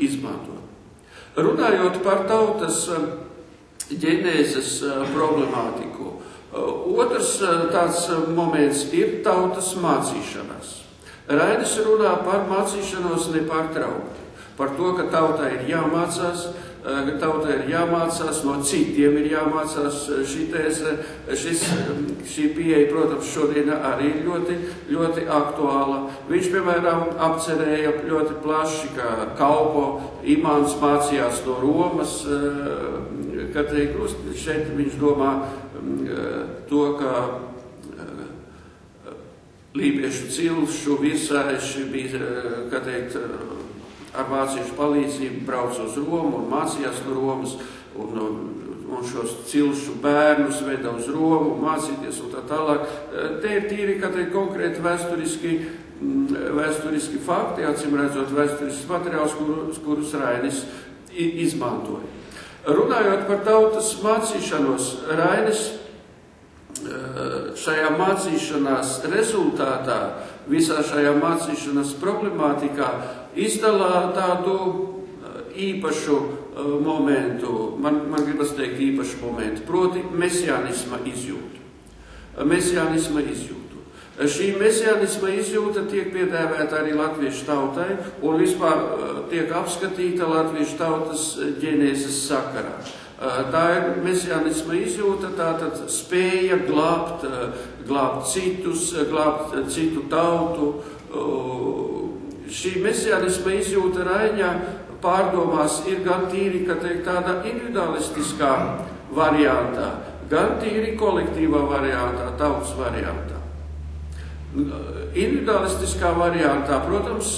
izmantot. Runājot par tautas ģenēzes problemātiku, otrs tāds moments ir tautas mācīšanās. Rainis runā par mācīšanos nepārtraukti. Par to, ka tautai ir jāmācās, no citiem ir jāmācās šī tēze, šī pieeja, protams, šodien arī ir ļoti, ļoti aktuāla. Viņš, piemēram, apcerēja ļoti plaši, ka kalpo imāns mācījās no Romas, kad šeit viņš domā to, ka lībiešu cilšu virsēši bija, kā teikt, ar vāciešu palīdzību brauc uz Romu un mācījās no Romas, un šos cilšu bērnus veda uz Romu, mācīties un tā tālāk. Te ir tīri, kā teikt, konkrēti vēsturiski fakti, acīm redzot vēsturisks materiāls, kurus Rainis izmantoja. Runājot par tautas mācīšanos, Rainis šajā mācīšanās rezultātā, visā šajā mācīšanās problemātikā izdalā tādu īpašu momentu, man gribas teikt īpašu momentu, proti mesianisma izjūtu. Šī mesianisma izjūta tiek piedēvēta arī latviešu tautai un vispār tiek apskatīta latviešu tautas ģenēzes sakarā. Tā ir mesianisma izjūta, tātad spēja glābt citus, glābt citu tautu. Šī mesianisma izjūta Raiņa pārdomās ir gan tīri, ka teikt, tāda individualistiskā variantā, gan tīri kolektīvā variantā, tautas variantā. Individualistiskā variantā, protams,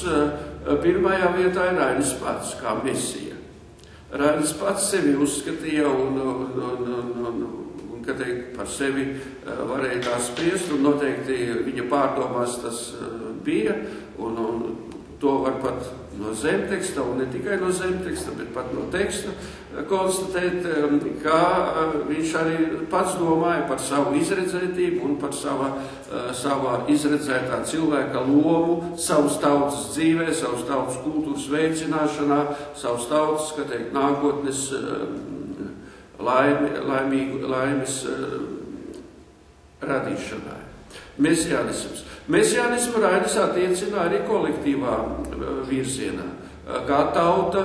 pirmajā vietā ir Rainis pats, kā mesija. Rainis pats sevi uzskatīja un ka teikt, par sevi varēja tā spriest, un noteikti viņa pārdomās tas bija, un to var pat no zemteksta, un ne tikai no zemteksta, bet pat no teksta konstatēt, kā viņš arī pats domāja par savu izredzētību un par savā izredzētā cilvēka lomu, savas tautas dzīvē, savas tautas kultūras veicināšanā, savas tautas, kā teikt, nākotnes laimes radīšanai. Mesianismu Rainis attiecina arī kolektīvā virzienā. Kā tauta,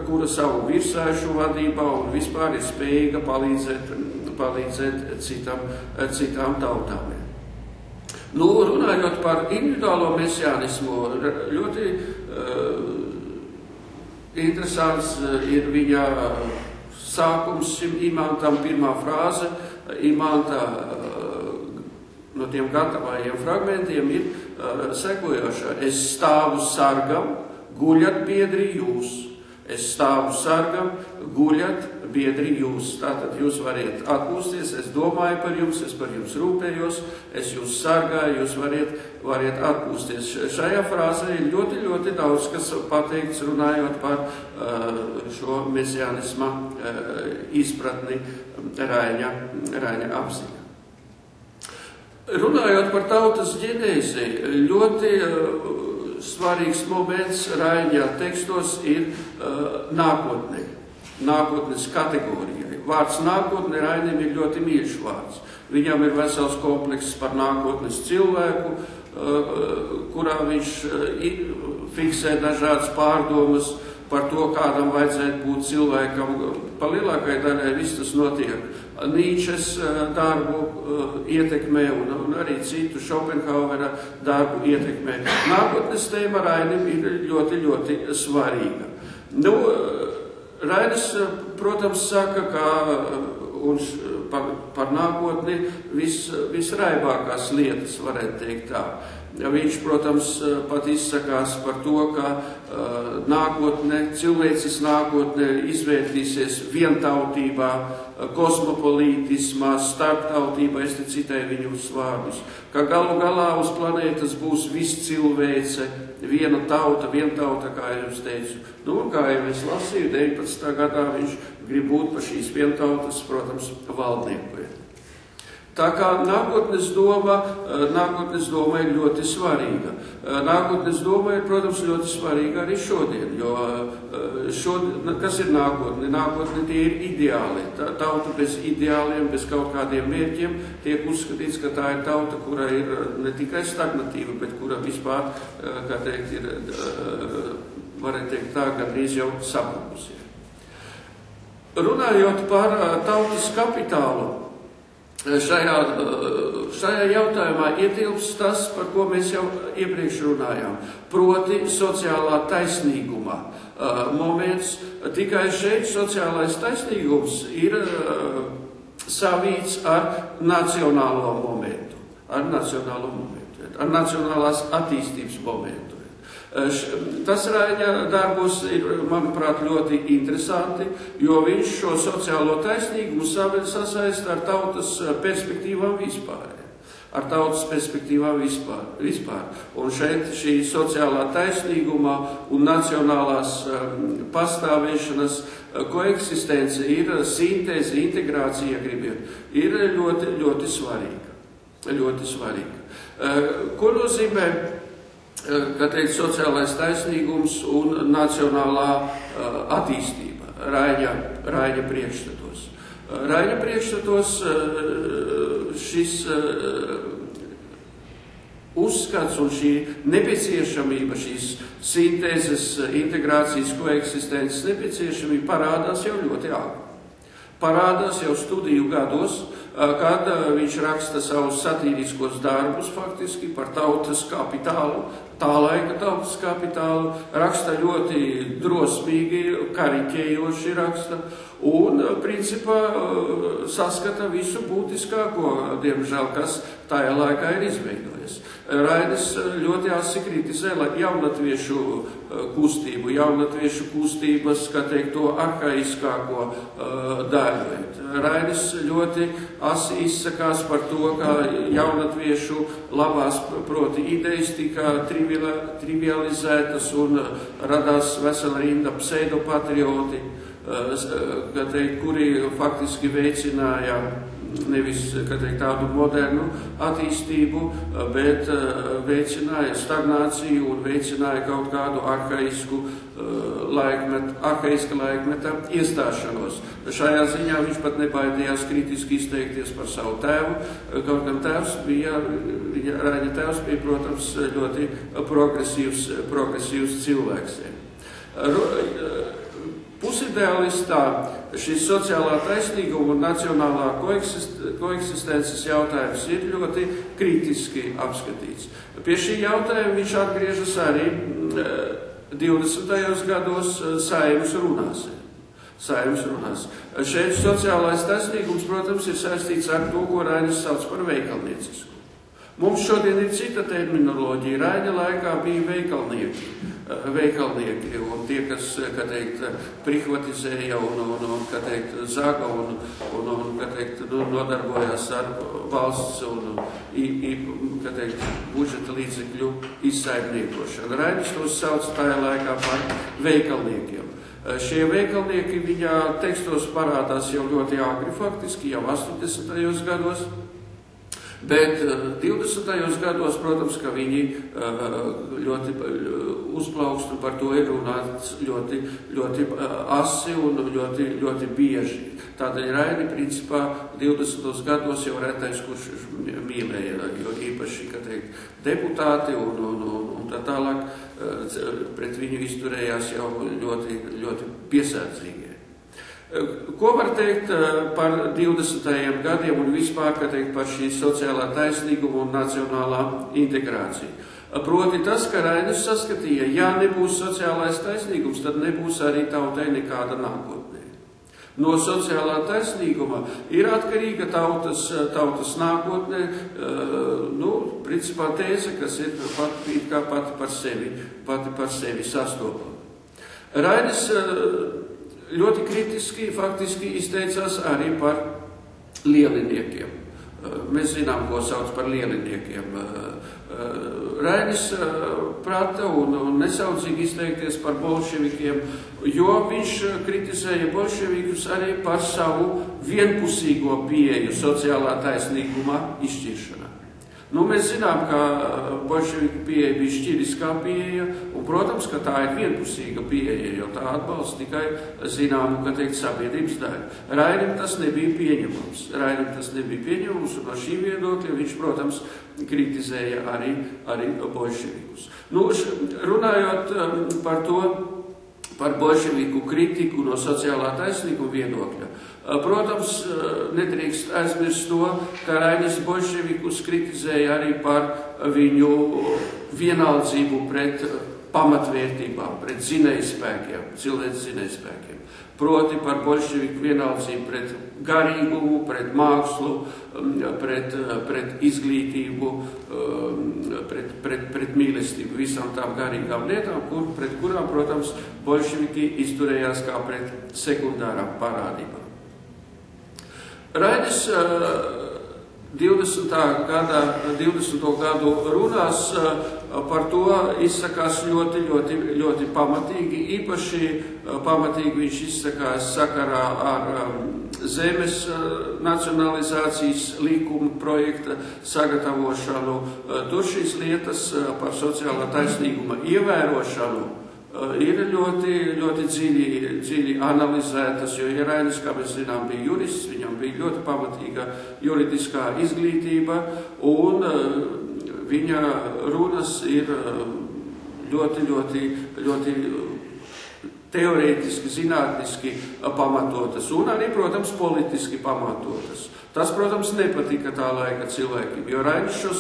kura savu virsēšu vadībā un vispār ir spējīga palīdzēt citām tautām. Runājot par individuālo mesianismu, ļoti interesants ir viņa sākums šim imantam, pirmā frāze imanta no tiem gatavajiem fragmentiem ir sekojošā. Es stāvu sargam, guļat biedri jūs. Es stāvu sargam, guļat biedri jūs. Tātad jūs variet atpūsties, es domāju par jums, es par jums rūpējos, es jūs sargāju, jūs variet atpūsties. Šajā frāzē ir ļoti, ļoti daudz, kas pateikts runājot par šo mesianisma izpratni Raiņa apziņā. Runājot par tautas ģenēzi, ļoti svarīgs moments Raiņa tekstos ir nākotne, nākotnes kategorijai. Vārds nākotne Rainim ir ļoti mīļš vārds. Viņam ir vesels komplekss par nākotnes cilvēku, kurā viņš fiksē dažādas pārdomas par to, kādam vajadzētu būt cilvēkam. Pa lielākai daļai viss tas notiek Nīčes darbu ietekmē un arī citu Šopenhauera darbu ietekmē. Nākotnes tēma Rainim ir ļoti, ļoti svarīga. Rainis, protams, saka, ka par nākotni visraibākās lietas, varētu teikt tā. Viņš, protams, pat izsakās par to, ka cilvēces nākotne izvērtīsies vientautībā, kosmopolītismā, starptautībā, es te citēju viņus vārdus, ka galu galā uz planētas būs viss cilvēce, viena tauta, kā es teicu. Kā jau es lasīju, 19. gadā viņš grib būt par šīs vientautas, protams, valdnieku. Tā kā nākotnes doma ir ļoti svarīga. Nākotnes doma ir, protams, ļoti svarīga arī šodien, jo kas ir nākotne? Nākotne tie ir ideāli. Tauta bez ideāliem, bez kaut kādiem mērķiem tiek uzskatīts, ka tā ir tauta, kura ir ne tikai stagnatīva, bet kura vispār, kā teikt, ir varētu teikt tā, gandrīz jau sabrukusi. Runājot par tautas kapitālu, šajā jautājumā ietilpst tas, par ko mēs jau iepriekš runājām, proti sociālā taisnīguma moments. Tikai šeit sociālais taisnīgums ir savīts ar nacionālo momentu, ar nacionālās attīstības momentu. Tas Raiņa darbos ir, manuprāt, ļoti interesanti, jo viņš šo sociālo taisnīgumu sasaista ar tautas perspektīvām vispār. Un šeit šī sociālā taisnīguma un nacionālās pastāvēšanas koeksistence ir sintēze, integrācija, ir ļoti, ļoti svarīga. Ko nozīmē, kā teikt, sociālais taisnīgums un nacionālā attīstība Raiņa priekšstatos? Raiņa priekšstatos šis uzskats un šī nepieciešamība, šīs sintēzes, integrācijas, koeksistences nepieciešamība parādās jau ļoti āgri. Parādās jau studiju gados, kad viņš raksta savus satīriskos darbus faktiski par tautas kapitālu, tā laika tautas kapitālu, raksta ļoti drosmīgi, kariķējoši raksta un, principā, saskata visu būtiskāko, diemžēl, kas tajā laikā ir izveidojies. Rainis ļoti asi kritizē jaunatviešu kustību, jaunatviešu kustības, kā teikt, to arhaiskāko daļu. Rainis ļoti asi izsakās par to, ka jaunatviešu labās, proti, idejas tika trivializētas un radās vesela rinda pseidopatrioti, kuri faktiski veicināja nevis, kā teikt, tādu modernu attīstību, bet veicināja stagnāciju un veicināja kaut kādu arhaiska laikmeta iestāšanos. Šajā ziņā viņš pat nebaidījās kritiski izteikties par savu tēvu, kaut gan Raiņa tēvs bija, protams, ļoti progresīvs cilvēks. Pusidealistā šis sociālā taisnīguma un nacionālā koeksistences jautājums ir ļoti kritiski apskatīts. Pie šī jautājuma viņš atgriežas arī 20. gados Saeimas runās. Šeit sociālais taisnīgums, protams, ir saistīts ar to, ko Rainis sauc par veikalniecisku. Mums šodien ir cita terminoloģija. Raiņa laikā bija veikalnieki un tie, kas, kā teikt, prihvatizēja un kā teikt, zaga un kā teikt, nodarbojās ar valsts un, kā teikt, budžeta līdzekļu izsaimniekošanu. Rainis tos sauc tajā laikā par veikalniekiem. Šie veikalnieki viņa tekstos parādās jau ļoti āgri, faktiski jau 80. gados. Bet 20. gados, protams, ka viņi ļoti uzplaukst un par to ir runāts ļoti, ļoti asi un ļoti, ļoti bieži. Tādēļ Raini, principā, 20. gados jau retais, kurš mīlēja, jo īpaši, kā teikt, deputāti un tā tālāk pret viņu izturējās jau ļoti, ļoti piesardzīgi. Ko var teikt par 20. gadiem un vispār, kā teikt, par šī sociālā taisnīguma un nacionālā integrācija? Proti tas, ka Rainis saskatīja, ja nebūs sociālais taisnīgums, tad nebūs arī tautai nekāda nākotnē. No sociālā taisnīguma ir atkarīga tautas nākotnē, principā tēze, kas ir pati par sevi sastopama. Rainis ļoti kritiski faktiski izteicās arī par lieliniekiem. Mēs zinām, ko sauc par lieliniekiem. Rainis prata un nesaudzīgi izteikties par bolševikiem, jo viņš kritizēja bolševikus arī par savu vienpusīgo pieeju sociālā taisnīguma izšķiršanā. Mēs zinām, ka bolševiku pieeja bija šķiriskā pieeja, un, protams, ka tā ir vienpusīga pieeja, jo tā atbalsta tikai zināmu, sabiedrības daļu. Rainim tas nebija pieņemams. Un no šī viedokļa viņš, protams, kritizēja arī bolševikus. Runājot par to, par bolševiku kritiku no sociālā taisnīguma viedokļa, protams, nedrīkst aizmirst to, ka Rainis bolševikus kritizēja arī par viņu vienaldzību pret pamatvērtībām, pret zinējspēkiem, cilvēks zinējspēkiem. Proti par bolševiku vienaldzību pret garīgumu, pret mākslu, pret izglītību, pret mīlestību, visām tām garīgām lietām, pret kurām, protams, bolševiki izturējās kā pret sekundārām parādībām. Rainis 20. gadu runās par to izsakās ļoti pamatīgi. Īpaši pamatīgi viņš izsakās sakarā ar zemes nacionalizācijas likuma projekta sagatavošanu. Tur šīs lietas par sociālā taisnīguma ievērošanu ir ļoti dziļi analizētas, jo Rainis, kā mēs zinām, bija jurists, viņam bija ļoti pamatīga juridiskā izglītība, un viņa runas ir ļoti teorētiski, zinātniski pamatotas, un arī, protams, politiski pamatotas. Tas, protams, nepatika tā laika cilvēkiem, jo Rainis šo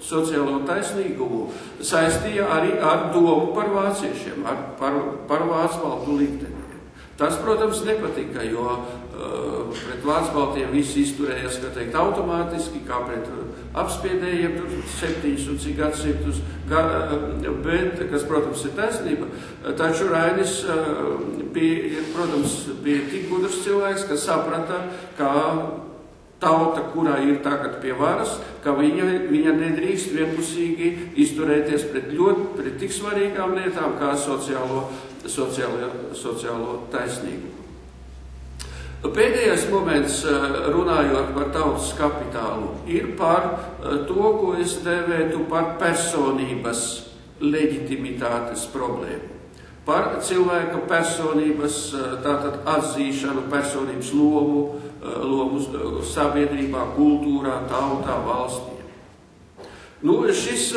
sociālo taisnīgumu saistīja arī ar domu par vāciešiem, par vācbaltu likteniem. Tas, protams, nepatika, jo pret vācbaltiem visi izturējās, automātiski, kā pret apspiedējiem, 7 un cik gadsimtus, bet, kas, protams, ir taisnība, taču Rainis bija tik gudrs cilvēks, ka saprata, ka tauta, kurā ir tagad pie varas, ka viņa nedrīkst vienpusīgi izturēties pret tik svarīgām lietām kā sociālo taisnīgumu. Pēdējais moments, runājot par tautas kapitālu, ir par to, ko es dēvētu par personības leģitimitātes problēmu. Par cilvēka personības tātad atzīšanu, personības lomu sabiedrībā, kultūrā, tautā, valstī. Šis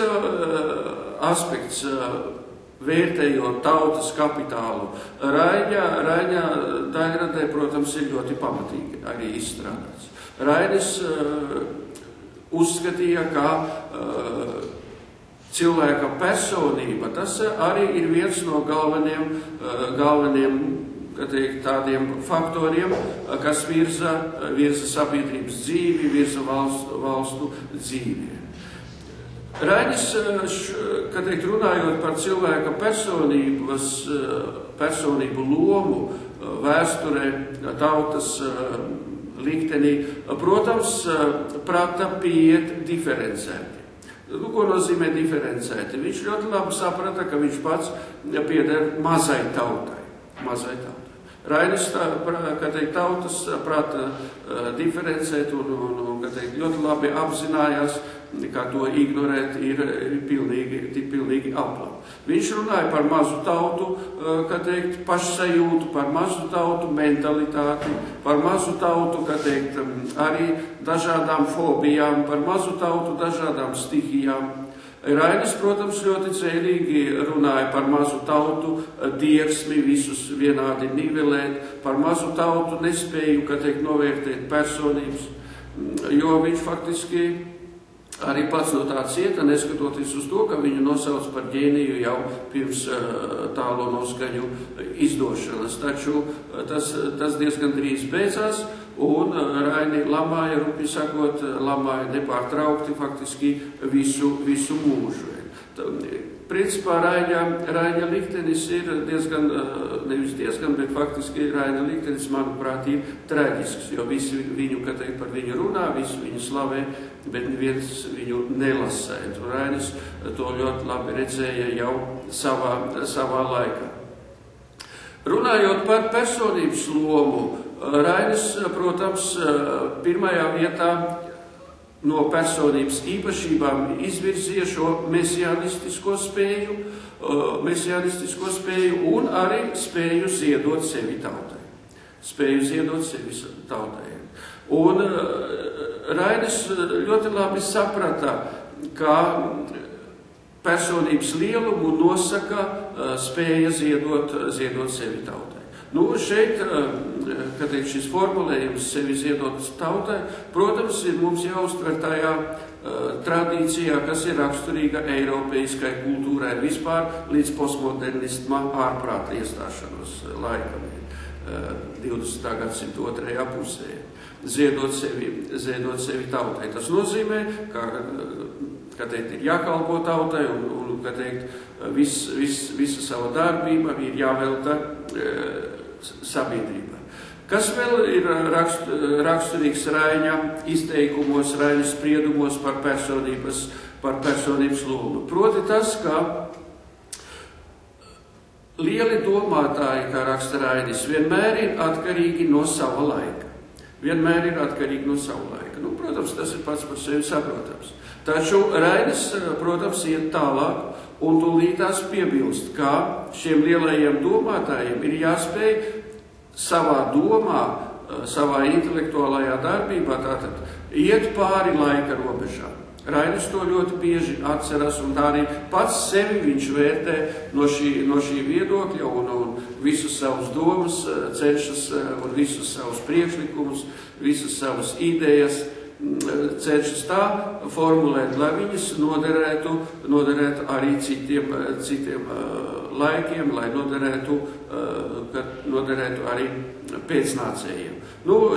aspekts, vērtējot tautas kapitālu, Raņa daļradē, protams, ir ļoti pamatīgi arī izstrādāts. Rainis uzskatīja, ka cilvēka personība, tas arī ir viens no galveniem tādiem faktoriem, kas virza sabiedrības dzīvi, virza valstu dzīvi. Rainis, runājot par cilvēka personību lomu vēsturē, tautas liktenī, protams, prata pieiet diferencēti. Ko nozīmē diferencēti? Viņš ļoti labi saprata, ka viņš pats pieder mazai tautai. Rainis, tautas prata diferencēt un ļoti labi apzinājās, ka to ignorēt ir pilnīgi aplam. Viņš runāja par mazu tautu, pašsajūtu, par mazu tautu mentalitāti, par mazu tautu, arī dažādām fobijām, par mazu tautu dažādām stihijām. Rainis, protams, ļoti dzēlīgi runāja par mazu tautu tieksmi, visus vienādi nivelēt, par mazu tautu nespēju, novērtēt personības, jo viņš faktiski arī pats no tā cieta, neskatoties uz to, ka viņu nosauc par ģēniju jau pirms tālo noskaņu izdošanas. Taču tas diezgan drīz beidzās, un Raini lamāja, rupi sakot, lamāja nepārtraukti faktiski visu mūžu. Principā Raina liktenis ir bet faktiski Raina liktenis, manuprāt, ir traģisks, jo visi viņu, par viņu runā, visi viņu slavē, bet neviens viņu nelasē. Rainis to ļoti labi redzēja jau savā laikā. Runājot par personības lomu, Rainis, protams, pirmajā vietā no personības īpašībām izvirzīja šo mesianistisko spēju un arī spēju ziedot sevi tautai. Un Rainis ļoti labi saprata, ka personības lielumu nosaka spēja ziedot sevi tautai. Šeit, kad ir šis formulējums sevi ziedot tautai, protams, ir mums jāuztver tajā tradīcijā, kas ir raksturīga eiropeiskai kultūrai vispār līdz postmodernisma ārprāta iestāšanos laikam 20. gadsimta otrajā pusē. Ziedot sevi tautai. Tas nozīmē, ka teikt, ir jākalpo tautai un ka teikt, visa sava darbība ir jāvelta sabiedrībai. Kas vēl ir raksturīgs Raiņa izteikumos, Raiņa spriedumos par personības lomu? Proti tas, ka lieli domātāji, kā raksta Rainis, vienmēr ir atkarīgi no sava laika. Protams, tas ir pats par sevi saprotams. Taču Rainis, protams, iet tālāk un tūlītās piebilst, ka šiem lielajiem domātājiem ir jāspēj savā domā, savā intelektuālajā darbībā, tātad iet pāri laika robežām. Rainis to ļoti bieži atceras, un tā arī pats sevi viņš vērtē no šī viedokļa un visus savus domas cenšas un visus savus priekšlikumus, visas savas idejas cenšas tā formulēt, lai viņas noderētu arī citiem laikiem, lai noderētu arī pēcnācējiem.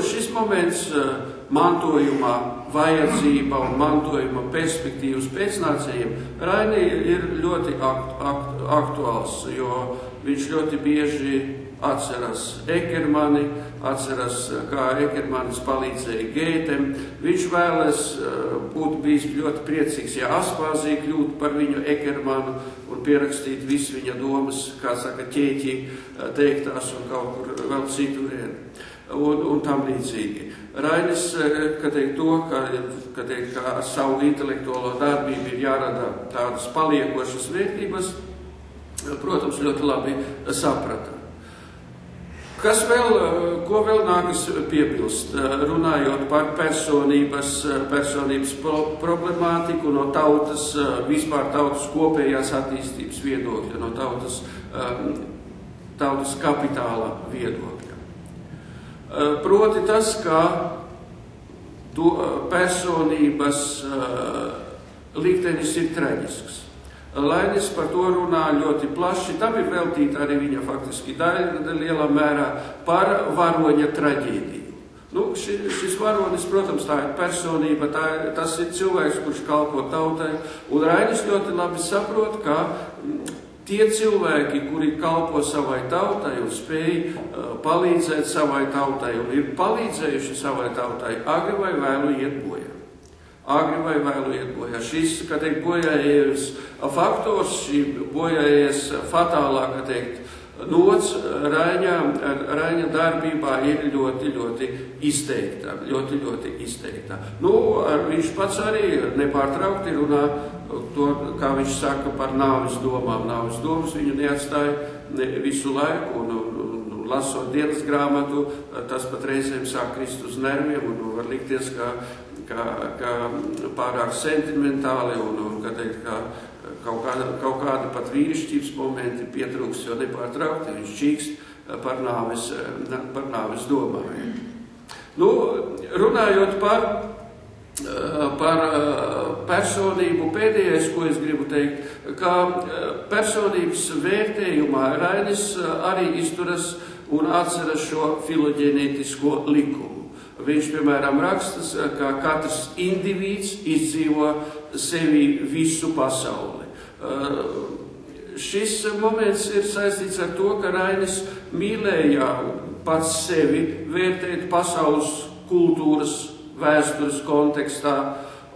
Šis moments mantojumā vajadzība un mantojuma perspektīvas pēcnācējiem Raini ir ļoti aktuāls, jo viņš ļoti bieži atceras Ekermani, atceras, kā Ekermanis palīdzēja Gētem. Viņš vēlas būt bijis ļoti priecīgs, ja Aspāzija kļūtu par viņu Ekermanu un pierakstīt visu viņa domas, kā saka, ķēķi teiktās un kaut kur vēl citurien. Un tam līdzīgi. Rainis, ka ar savu intelektuālo darbību ir jārada tādas paliekošas vērtības, protams, ļoti labi saprata. Ko vēl nākas piebilst, runājot par personības problemātiku no vispār tautas kopējās attīstības viedokļa, no tautas kapitāla viedokļa. Proti tas, ka personības liktenis ir traģisks. Rainis par to runā ļoti plaši, tam ir veltīta arī viņa faktiski daļa lielā mērā par varoņa traģēdiju. Šis varonis, protams, tā ir personība, tas ir cilvēks, kurš kalpo tautai, un Rainis ļoti labi saprot, ka tie cilvēki, kuri kalpo savai tautai un spēj palīdzēt savai tautai un ir palīdzējuši savai tautai, agri vai vēlu iet bojā. Šis, kā teikt, bojājies faktors, šī bojājies fatālā, kā teikt, nots Raiņa darbībā ir ļoti izteikta. Viņš pats arī nepārtraukti runā to, kā viņš saka, par nāves domām. Nāves domas viņu neatstāja visu laiku, un lasot dienas grāmatu, tas pat reizēm sāk krist uz nerviem, un var likties, ka pārāk sentimentāli un kaut kādi pat vīrišķības momenti pietrūks, jo nepārtraukti viņš čīkst par nāves domām. Runājot par personību, pēdējais, ko es gribu teikt, ka personības vērtējumā Rainis arī izturas un atceras šo filoģenētisko likumu. Viņš, piemēram, rakstas, ka katrs indivīds izdzīvo sevi visu pasauli. Šis moments ir saistīts ar to, ka Rainis mīlēja pats sevi vērtēt pasaules kultūras, vēstures kontekstā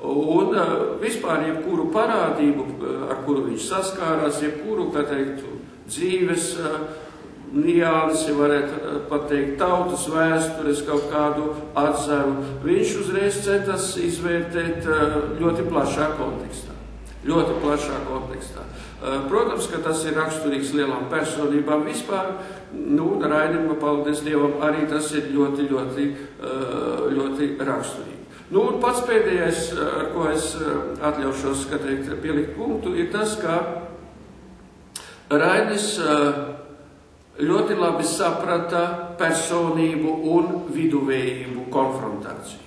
un vispār jebkuru parādību, ar kuru viņš saskārās, jebkuru, kā teikt, dzīves niansi, varētu pateikt, tautas vēstures kaut kādu atzaru. Viņš uzreiz centas izvērtēt ļoti plašā kontekstā. Protams, ka tas ir raksturīgs lielām personībām vispār. Rainim, paldies Dievam, arī tas ir ļoti raksturīgi. Un pats pēdējais, ar ko es atļaušos pielikt punktu, ir tas, ka Rainis ļoti labi saprata personību un viduvējību konfrontāciju.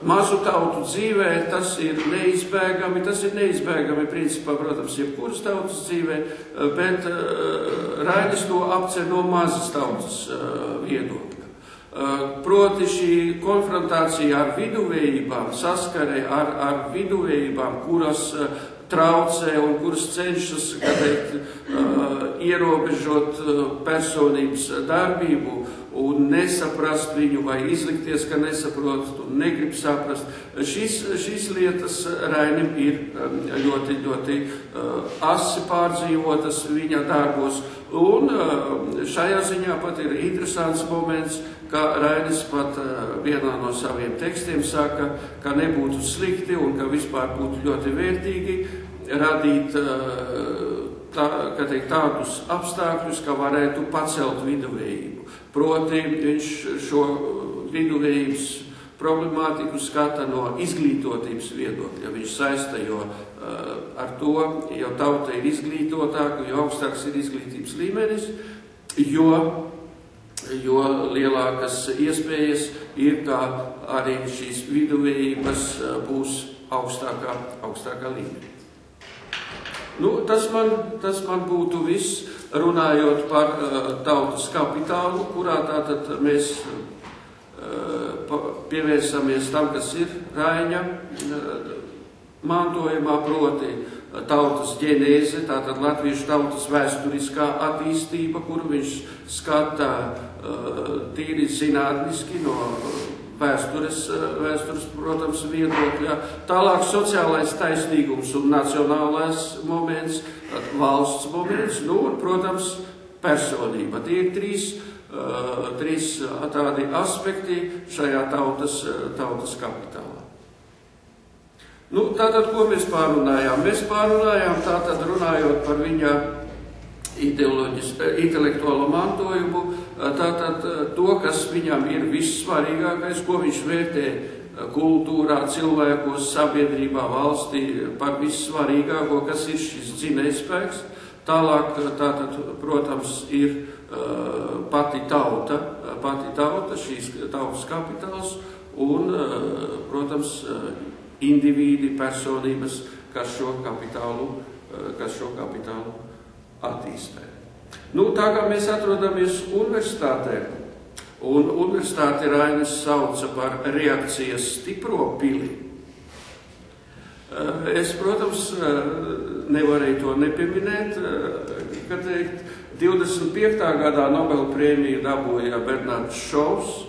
Mazu tautu dzīvē tas ir neizbēgami principā, protams, jebkuras tautas dzīvē, bet Rainis to apcer no mazas tautas viedokļa. Proti šī konfrontācija ar viduvējībām, saskarē ar viduvējībām, kuras traucē un kuras cenšas ierobežot personības darbību un nesaprast viņu vai izlikties, ka nesaprot un negrib saprast. Šīs lietas Rainim ir ļoti asi pārdzīvotas viņa darbos. Un šajā ziņā pat ir interesants moments, ka Rainis pat vienā no saviem tekstiem saka, ka nebūtu slikti un ka vispār būtu ļoti vērtīgi radīt tādus apstākļus, ka varētu pacelt viduvējību. Proti viņš šo viduvējības problemātiku skata no izglītotības viedokļa. Viņš saista ar to, jo tauta ir izglītotāka, jo augstāks ir izglītības līmenis, jo lielākas iespējas ir, ka arī šīs viduvējības būs augstākā līmenī. Tas man būtu viss, runājot par tautas kapitālu, kurā tātad mēs pievērsamies tam, kas ir Raiņa mantojumā, proti tautas ģenēze, tātad latviešu tautas vēsturiskā attīstība, kuru viņš skata tīri zinātniski no vēstures, protams, viedokļā. Tālāk sociālais taisnīgums un nacionālais moments, valsts moments, un, protams, personība. Tie ir trīs tādi aspekti šajā tautas kapitālā. Tātad, ko mēs pārunājām? Mēs pārunājām, tātad runājot par viņa intelektuālo mantojumu, tātad to, kas viņam ir vissvarīgākais, ko viņš vērtē kultūrā, cilvēkos, sabiedrībā, valstī par vissvarīgāko, kas ir šis dzinējspēks. Tālāk, tātad, protams, ir pati tauta, šīs tautas kapitāls un, protams, indivīdi, personības, kas šo kapitālu attīstē. Tā kā mēs atrodamies universitātē, un universitāti Rainis sauca par reakcijas stipro pili, es, protams, nevarēju to nepieminēt, ka 25. gadā Nobela prēmiju dabūja Bernards Šovs,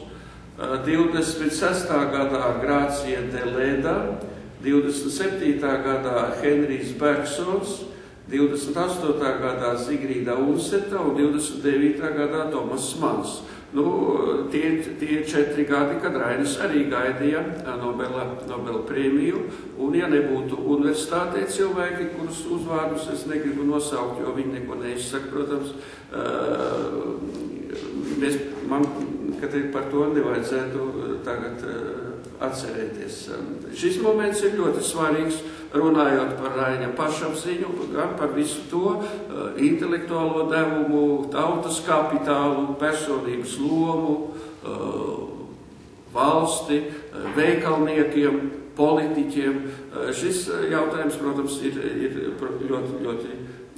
26. gadā Grācija Delēda, 27. gadā Henrijs Bergsons, 28. gadā Zigrīda Unseta un 29. gadā Tomas Mans. Tie 4 gadi, kad Rainis arī gaidīja Nobela prēmiju, un ja nebūtu universitātē cilvēki, kurus uzvārdus es negribu nosaukt, jo viņi neko neizsaka, protams, par to nevajadzētu tagad atcerēties. Šis moments ir ļoti svarīgs, runājot par Raiņa pašapziņu, gan par visu to intelektuālo devumu, tautas kapitālu, personības lomu, valsti, veikalniekiem, politiķiem. Šis jautājums, protams, ir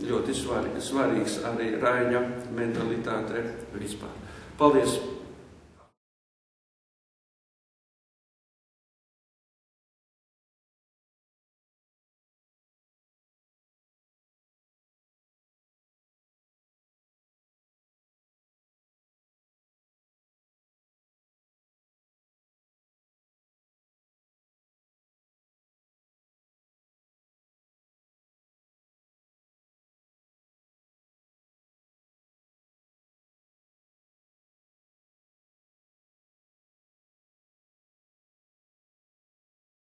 ļoti svarīgs arī Raiņa mentalitātē vispār. Paldies!